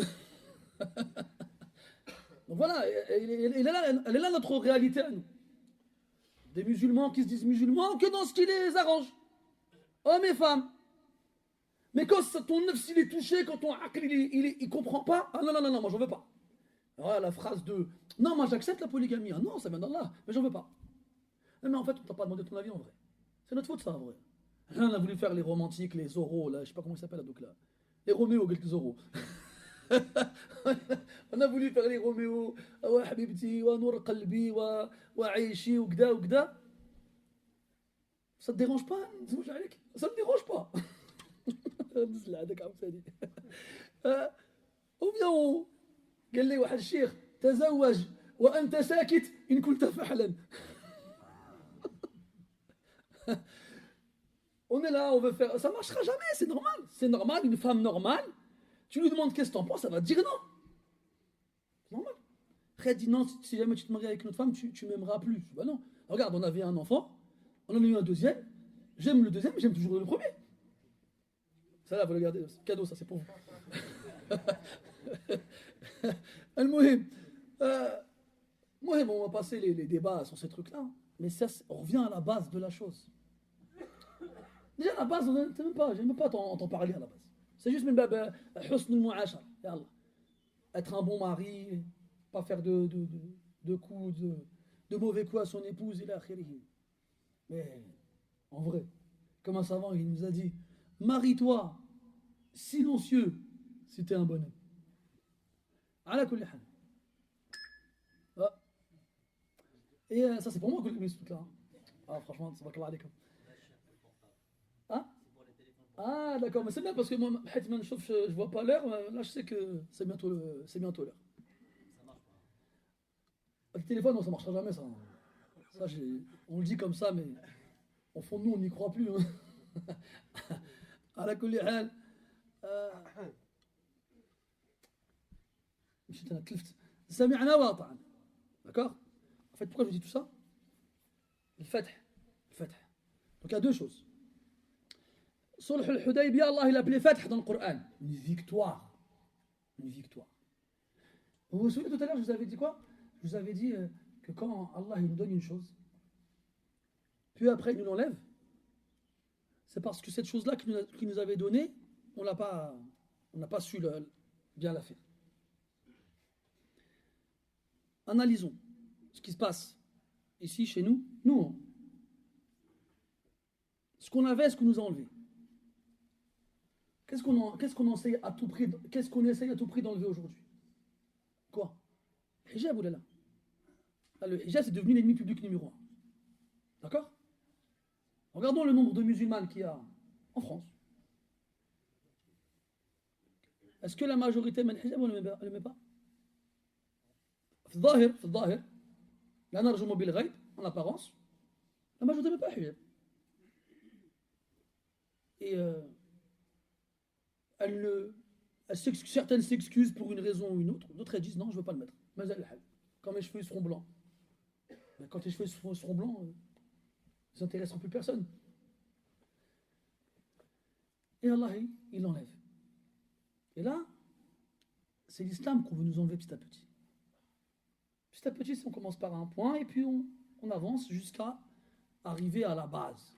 Donc voilà, elle est là notre réalité à nous. Des musulmans qui se disent musulmans que dans ce qui les arrange. Hommes et femmes. Mais quand ton nefs il est touché, quand ton aql il comprend pas, ah non, non, non, non, moi j'en veux pas. Voilà la phrase de non, moi j'accepte la polygamie. Ah non, ça vient d'Allah, mais j'en veux pas. Non, mais en fait, on t'a pas demandé ton avis en vrai. C'est notre faute ça en vrai. Là, on a voulu faire les romantiques, les Zorro, là, je sais pas comment ils s'appellent donc là. Les Roméo, quelques Zorro. On a voulu faire les Roméo, wa habibti, wa nour qalbi, wa aishi, ou gda, ou gda. Ça te dérange pas? Ça ne dérange pas. Ou bien قال لي واحد الشيخ تزوج وانت ساكت ان كنت فحلا. On est là, on veut faire. Ça marchera jamais, c'est normal. C'est normal, une femme normale, tu lui demandes qu'est-ce que t'en penses, elle va te dire non. C'est normal. Après, elle dit non, si jamais tu te maries avec une autre femme, tu m'aimeras plus. Bah non. Regarde, on avait un enfant, on en a eu un deuxième, j'aime le deuxième, j'aime toujours le premier. Ça là, vous le gardez, c'est cadeau, ça, c'est pour vous. المهم on va passer les débats sur ces trucs-là, mais ça, on revient à la base de la chose. Déjà, à la base, j'aime même pas t'en parler à la base. C'est juste husn al-mu'ashara, ya Allah. Être un bon mari, pas faire de coups, de mauvais coups à son épouse, ila akhirih. Mais en vrai, comme un savant, il nous a dit, marie-toi silencieux si t'es un bonhomme. Ala kulli hal. Ah. Et ça, c'est pour moi que j'ai mis ce truc-là. Ah, franchement, ça va clair avec. Ah, ah d'accord, mais c'est bien parce que moi, je vois pas l'heure. Là, je sais que c'est bientôt l'heure. Avec le téléphone, non, ça marchera jamais, ça. Ça, on le dit comme ça, mais au fond de nous, on n'y croit plus. Ala kulli hal. مشيت انا تلفت سمعنا واطعنا d'accord en fait pourquoi je dis tout ça الفتح donc il y a deux choses صلح الحديبية Allah il a appelé فتح dans le Coran une victoire vous vous souvenez tout à l'heure je vous avais dit quoi je vous avais dit que quand Allah il nous donne une chose puis après il nous l'enlève c'est parce que cette chose là qu'il nous avait donnée on n'a pas su bien la faire. Analysons ce qui se passe ici chez nous. Nous, ce qu'on avait, ce qu'on nous a enlevé. Qu'est-ce qu'on essaye à tout prix, qu'est-ce qu'on essaye à tout prix d'enlever aujourd'hui? Quoi? Le hijab ou là? Le hijab c'est devenu l'ennemi public numéro 1. D'accord? Regardons le nombre de musulmanes qu'il y a en France. Est-ce que la majorité met le hijab ou ne le met pas? في الظاهر لا نرجم بالغيب en apparence la majorité ne met pas le hijab et certaines s'excusent pour une raison ou une autre, d'autres elles disent non je ne veux pas le mettre quand mes cheveux seront blancs, mais quand tes cheveux seront blancs ils n'intéresseront plus personne et Allah il l'enlève et là c'est l'islam qu'on veut nous enlever petit à petit. Petit à petit, on commence par un point et puis on avance jusqu'à arriver à la base.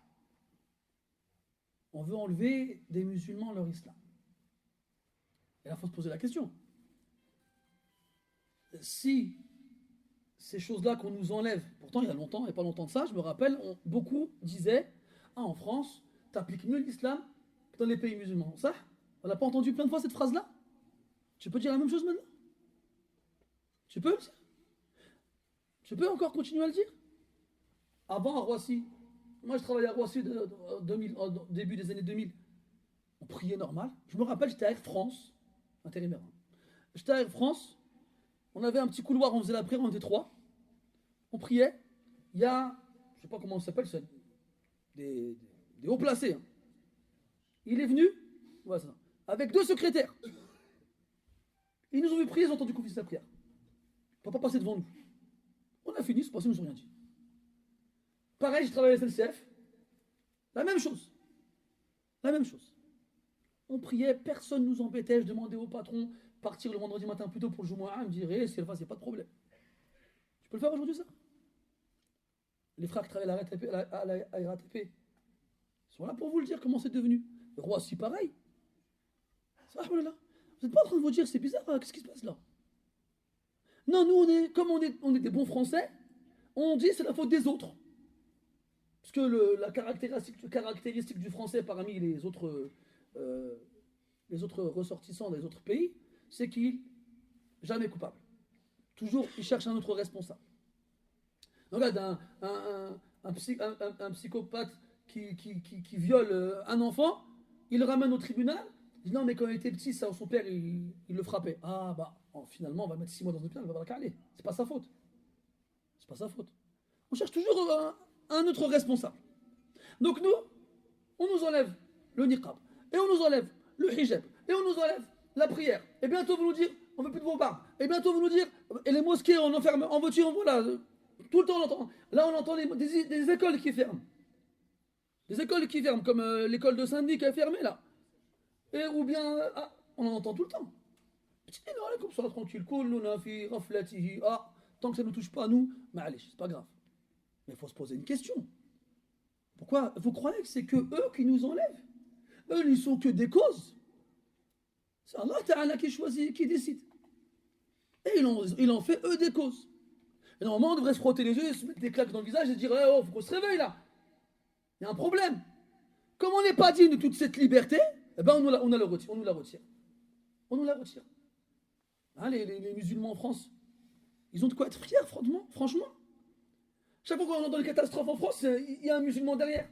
On veut enlever des musulmans leur islam. Et là, il faut se poser la question. Si ces choses-là qu'on nous enlève, pourtant il y a longtemps, il n'y a pas longtemps de ça, je me rappelle, beaucoup disaient, en France, tu appliques mieux l'islam que dans les pays musulmans. Ça, on n'a pas entendu plein de fois cette phrase-là? Tu peux dire la même chose maintenant? Tu peux le dire? Je peux encore continuer à le dire? Avant à Roissy, moi je travaillais à Roissy au début des années 2000. On priait normal. Je me rappelle, j'étais à Air France, intérimaire. J'étais à Air France, on avait un petit couloir, on faisait la prière, on était 3. On priait. Il y a, je ne sais pas comment ça s'appelle, des hauts placés. Hein. Il est venu, voilà ça, avec 2 secrétaires. Ils nous ont vu prier, ils ont entendu qu'on faisait la prière. On ne peut pas passer devant nous. On a fini, c'est passé, ils nous ont rien dit. Pareil, j'ai travaillé à la SNCF. La même chose. La même chose. On priait, personne ne nous embêtait. Je demandais au patron partir le vendredi matin plus tôt pour le Jumu'ah. Il me dirait, si elle va, c'est pas de problème. Tu peux le faire aujourd'hui, ça? Les frères qui travaillent à la RATP, ils sont là pour vous le dire comment c'est devenu. Le roi, c'est pareil. Vous n'êtes pas en train de vous dire, c'est bizarre, qu'est-ce qui se passe là? Non, nous, comme on est des bons Français, on dit c'est la faute des autres. Parce que la caractéristique du français parmi les autres ressortissants des autres pays, c'est qu'il n'est jamais coupable. Toujours, il cherche un autre responsable. Regarde, un psychopathe qui viole un enfant, il le ramène au tribunal, il dit non, mais quand il était petit, son père, il le frappait. Ah, bah, finalement, on va le mettre 6 mois dans l'hôpital, on va le caler. C'est pas sa faute. C'est pas sa faute. On cherche toujours un autre responsable. Donc nous, on nous enlève le niqab, et on nous enlève le hijab, et on nous enlève la prière. Et bientôt, vous nous dire, on ne veut plus de vos barbes. Et bientôt, vous nous dire, et les mosquées, on enferme en voiture, voilà. Tout le temps, on entend. Là, on entend des écoles qui ferment. Des écoles qui ferment, comme l'école de Saint-Denis qui est fermée, là. Ou bien, on en entend tout le temps. Comme ça, tranquille. Tant que ça ne nous touche pas, nous, c'est pas grave. Mais il faut se poser une question. Pourquoi vous croyez que c'est que eux qui nous enlèvent? Eux, ils ne sont que des causes. C'est Allah Ta'ala qui choisit, qui décide. Et il en fait eux des causes. Et normalement, on devrait se frotter les yeux, se mettre des claques dans le visage et dire oh, faut qu'on se réveille là. Il y a un problème. Comme on n'est pas digne de toute cette liberté, eh ben on nous la retire. On nous la retire. Hein, les musulmans en France, ils ont de quoi être fiers, franchement. Chaque fois qu'on entend une catastrophe en France, il y a un musulman derrière.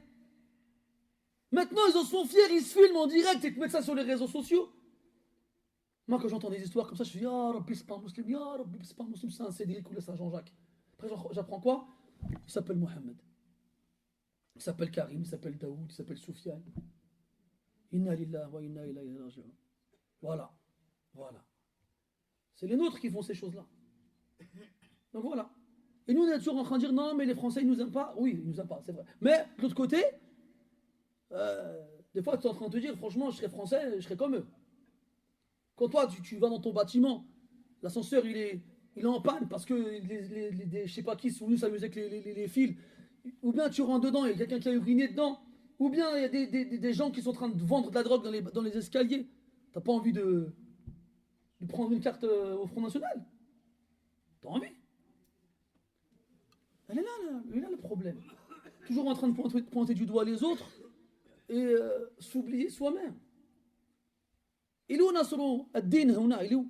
Maintenant, ils en sont fiers, ils se filment en direct et te mettent ça sur les réseaux sociaux. Moi, quand j'entends des histoires comme ça, je dis ah, Rabbi, c'est pas un musulman, ya Rabbi, c'est pas un musulman, c'est un Cédric ou c'est un Jean-Jacques. Après, j'apprends quoi? Il s'appelle Mohamed. Il s'appelle Karim, il s'appelle Daoud, il s'appelle Soufiane. Inna lillah wa inna ilayhi raji'un. Voilà. C'est les nôtres qui font ces choses-là. Donc voilà. Et nous, on est toujours en train de dire non, mais les Français, ils nous aiment pas. Oui, ils nous aiment pas, c'est vrai. Mais de l'autre côté, des fois, tu es en train de te dire, franchement, je serais français, je serais comme eux. Quand toi, tu vas dans ton bâtiment, l'ascenseur, il est en panne parce que je sais pas qui sont venus s'amuser avec les fils. Ou bien tu rentres dedans, il y a quelqu'un qui a uriné dedans. Ou bien il y a des gens qui sont en train de vendre de la drogue dans les escaliers. T'as pas envie de prendre une carte au Front National? T'as envie? Elle est là le problème. Toujours en train de pointer du doigt les autres et s'oublier soi-même. Il est où Nasrou ad-Din huna, il est où?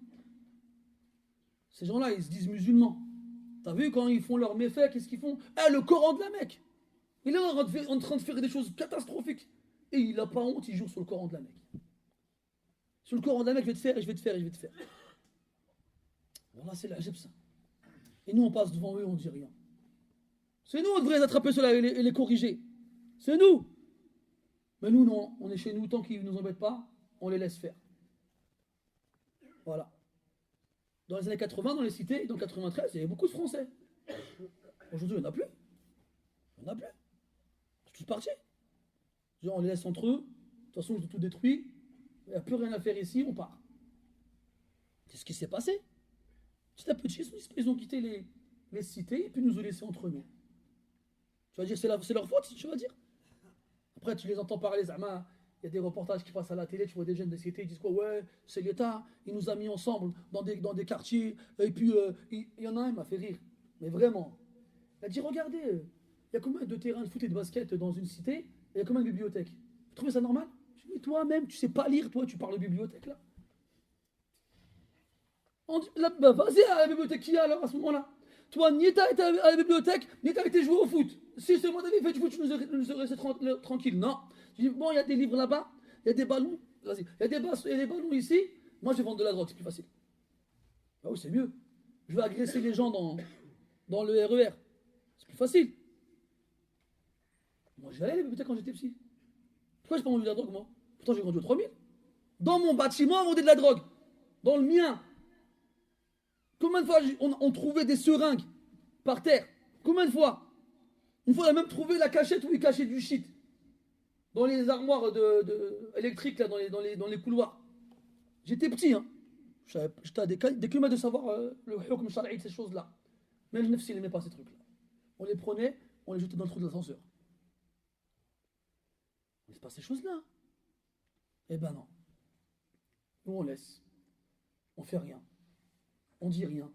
Ces gens-là, ils se disent musulmans. T'as vu quand ils font leurs méfaits, qu'est-ce qu'ils font? Le Coran de la Mecque. Il est en train de faire des choses catastrophiques. Et il n'a pas honte, il joue sur le Coran de la Mecque. Sur le Coran de la Mecque, je vais te faire, et je vais te faire, et je vais te faire. Voilà, c'est l'ajab ça. Et nous, on passe devant eux, on ne dit rien. C'est nous, on devrait les attraper ceux-là et les corriger. C'est nous. Mais nous, non, on est chez nous, tant qu'ils ne nous embêtent pas, on les laisse faire. Voilà. Dans les années 80, dans les cités, dans 93, il y avait beaucoup de Français. Aujourd'hui, il n'y en a plus. Il n'y en a plus. C'est tous partis. On les laisse entre eux. De toute façon, ils ont tout détruit. Il n'y a plus rien à faire ici, on part. C'est ce qui s'est passé. Petit à petit, ils ont quitté les cités et puis nous ont laissés entre nous. Tu vas dire, c'est leur faute, tu vas dire. Après, tu les entends parler, Zama. Il y a des reportages qui passent à la télé, tu vois des jeunes de cité, ils disent quoi? Ouais, c'est l'État, il nous a mis ensemble dans des quartiers, et puis il y en a un, il m'a fait rire. Mais vraiment. Il a dit, regardez, il y a combien de terrains de foot et de basket dans une cité, et il y a combien de bibliothèques? Vous trouvez ça normal? Je dis, mais toi-même, tu sais pas lire, toi, tu parles de bibliothèque, là. Vas-y à la bibliothèque qui y a alors à ce moment-là. Toi, ni t'as été à la bibliothèque, ni t'as été jouer au foot. Si c'est moi t'avais fait du foot, tu nous aurais resté tranquille. Non. Je dis, bon, il y a des livres là-bas, il y a des ballons, vas-y. Il y a des ballons ici, moi je vais vendre de la drogue, c'est plus facile. Ah oui, c'est mieux. Je vais agresser les gens dans le RER. C'est plus facile. Moi j'allais à la bibliothèque quand j'étais petit. Pourquoi j'ai pas vendu de la drogue, moi? Pourtant j'ai grandi au 3000. Dans mon bâtiment, on vendait de la drogue. Dans le mien. Combien de fois on trouvait des seringues par terre? Combien de fois? Une fois, on a même trouvé la cachette où il cachait du shit. dans les armoires électriques, là, dans les couloirs. J'étais petit, hein. J'étais à des kilomètres de savoir le hukm shar'i de ces choses-là. Même le nefsi, il n'aimait pas ces trucs-là. On les prenait, on les jetait dans le trou de l'ascenseur. Mais c'est pas ces choses-là. Eh ben non. Nous, on laisse. On fait rien. On dit rien.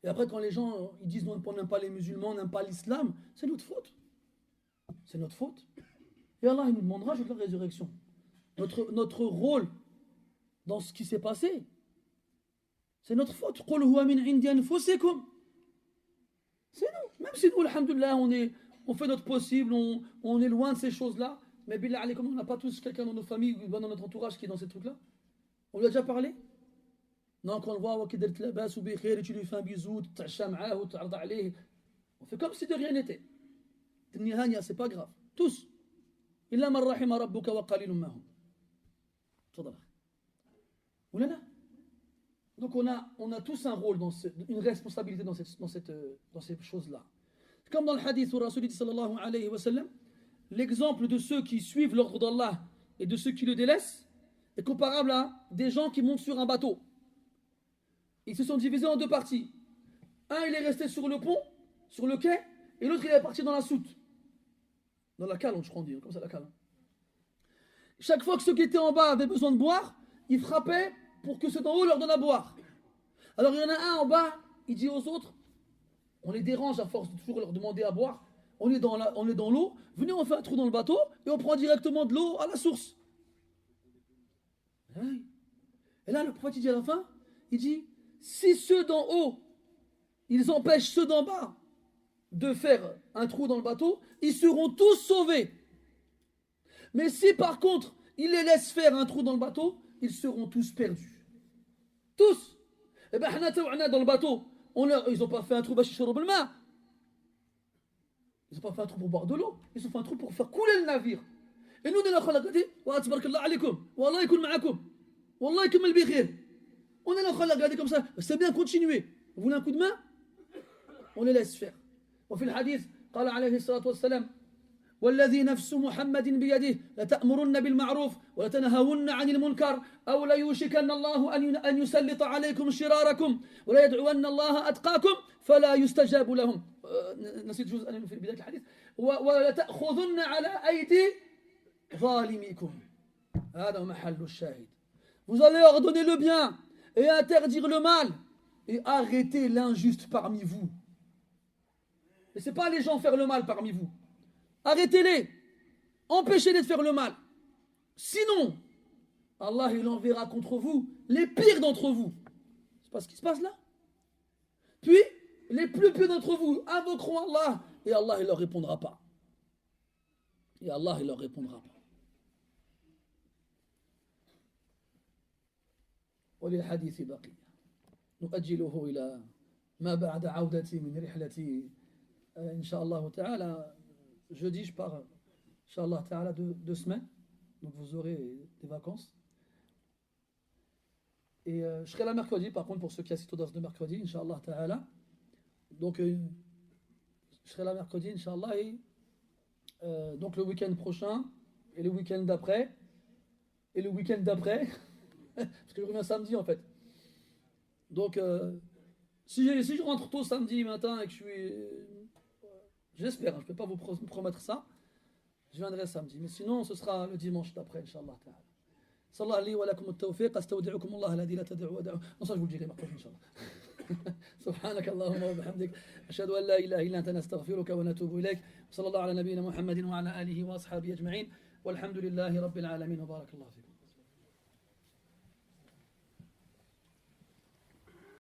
Et après, quand les gens ils disent non, on n'aime pas les musulmans, on n'aime pas l'islam, c'est notre faute. C'est notre faute. Et Allah, il nous demandera jour de la résurrection. Notre rôle dans ce qui s'est passé, c'est notre faute. قُلْ هُوَ مِنْ عِنْدِ أَنفُسِكُمْ. C'est nous. Même si nous, alhamdoulilah, on fait notre possible, on est loin de ces choses-là. Mais billah alaykum, on n'a pas tous quelqu'un dans nos familles ou dans notre entourage qui est dans ces trucs-là. On lui a déjà parlé? Non, quand on le voit, tu lui fais un bisou, tu on fait comme si de rien n'était. C'est pas grave. Tous. إلا من رحم ربك وقليل ما هم. تفضل. Ou là. Donc on a tous un rôle, une responsabilité dans ces choses-là. Comme dans le hadith où Rasul dit sallallahu alayhi wa sallam, l'exemple de ceux qui suivent l'ordre d'Allah et de ceux qui le délaissent est comparable à des gens qui montent sur un bateau. Ils se sont divisés en deux parties. Un, il est resté sur le pont, sur le quai, et l'autre, il est parti dans la soute. Dans la cale, je crois on dit, comme ça la cale. Chaque fois que ceux qui étaient en bas avaient besoin de boire, ils frappaient pour que ceux d'en haut leur donnent à boire. Alors il y en a un en bas, il dit aux autres, on les dérange à force de toujours leur demander à boire, on est dans l'eau, venez on fait un trou dans le bateau et on prend directement de l'eau à la source. Et là le prophète il dit à la fin, il dit, si ceux d'en haut, ils empêchent ceux d'en bas de faire un trou dans le bateau, ils seront tous sauvés. Mais si par contre, ils les laissent faire un trou dans le bateau, ils seront tous perdus. Tous. Eh bien, dans le bateau, ils n'ont pas fait un trou ils n'ont pas fait un trou pour boire de l'eau, ils ont fait un trou pour faire couler le navire. Et nous, on est là, on est là, regardez comme ça, c'est bien, continuer. Vous voulez un coup de main? On les laisse faire. وفي الحديث قال عليه الصلاة والسلام والذي نفس محمد بيده لتأمرن بالمعروف ولتنهون عن المنكر أو ليوشكن الله أن يسلط عليكم شراركم ولا يدعون الله أتقاكم فلا يستجاب لهم. نسيت جزءا في بداية الحديث. ولتأخذن على أيدي ظالميكم. هذا محل الشاهد. Vous allez ordonner le bien et interdire le mal et arrêter l'injuste parmi vous. Laissez pas les gens faire le mal parmi vous. Arrêtez-les. Empêchez-les de faire le mal. Sinon, Allah il enverra contre vous les pires d'entre vous. C'est pas ce qui se passe là? Puis, les plus pieux d'entre vous invoqueront Allah et Allah il leur répondra pas. Et Allah il leur répondra pas. وللحديث بقية نؤجله إلى ما بعد عودتي من رحلتي إن شاء الله تعالى. Jeudi, je pars, Inch'Allah Ta'ala, 2 semaines. Donc vous aurez des vacances. Et je serai là mercredi, par contre, pour ceux qui assistent au dars de mercredi, Inch'Allah Ta'ala. Donc je serai là mercredi, Inch'Allah. Et donc le week-end prochain, et le week-end d'après, et le week-end d'après, parce que je reviens samedi en fait. Donc si je rentre tôt samedi matin et que je suis... J'espère, je ne peux pas vous promettre ça. Je viendrai samedi. Mais sinon, ce sera le dimanche d'après, Inch'Allah ta'ala. Sallallahu alayhi wa lakum at-tawfiq, astawdi'ukum Allah alladhi la tad'u wa da'u. Non, ça je vous le dirai mercredi, Inch'Allah. سبحانك اللهم وبحمدك أشهد أن لا إله إلا أنت نستغفرك ونتوب إليك صلى الله على نبينا محمد وعلى آله وأصحابه أجمعين والحمد لله رب العالمين وبارك الله فيكم.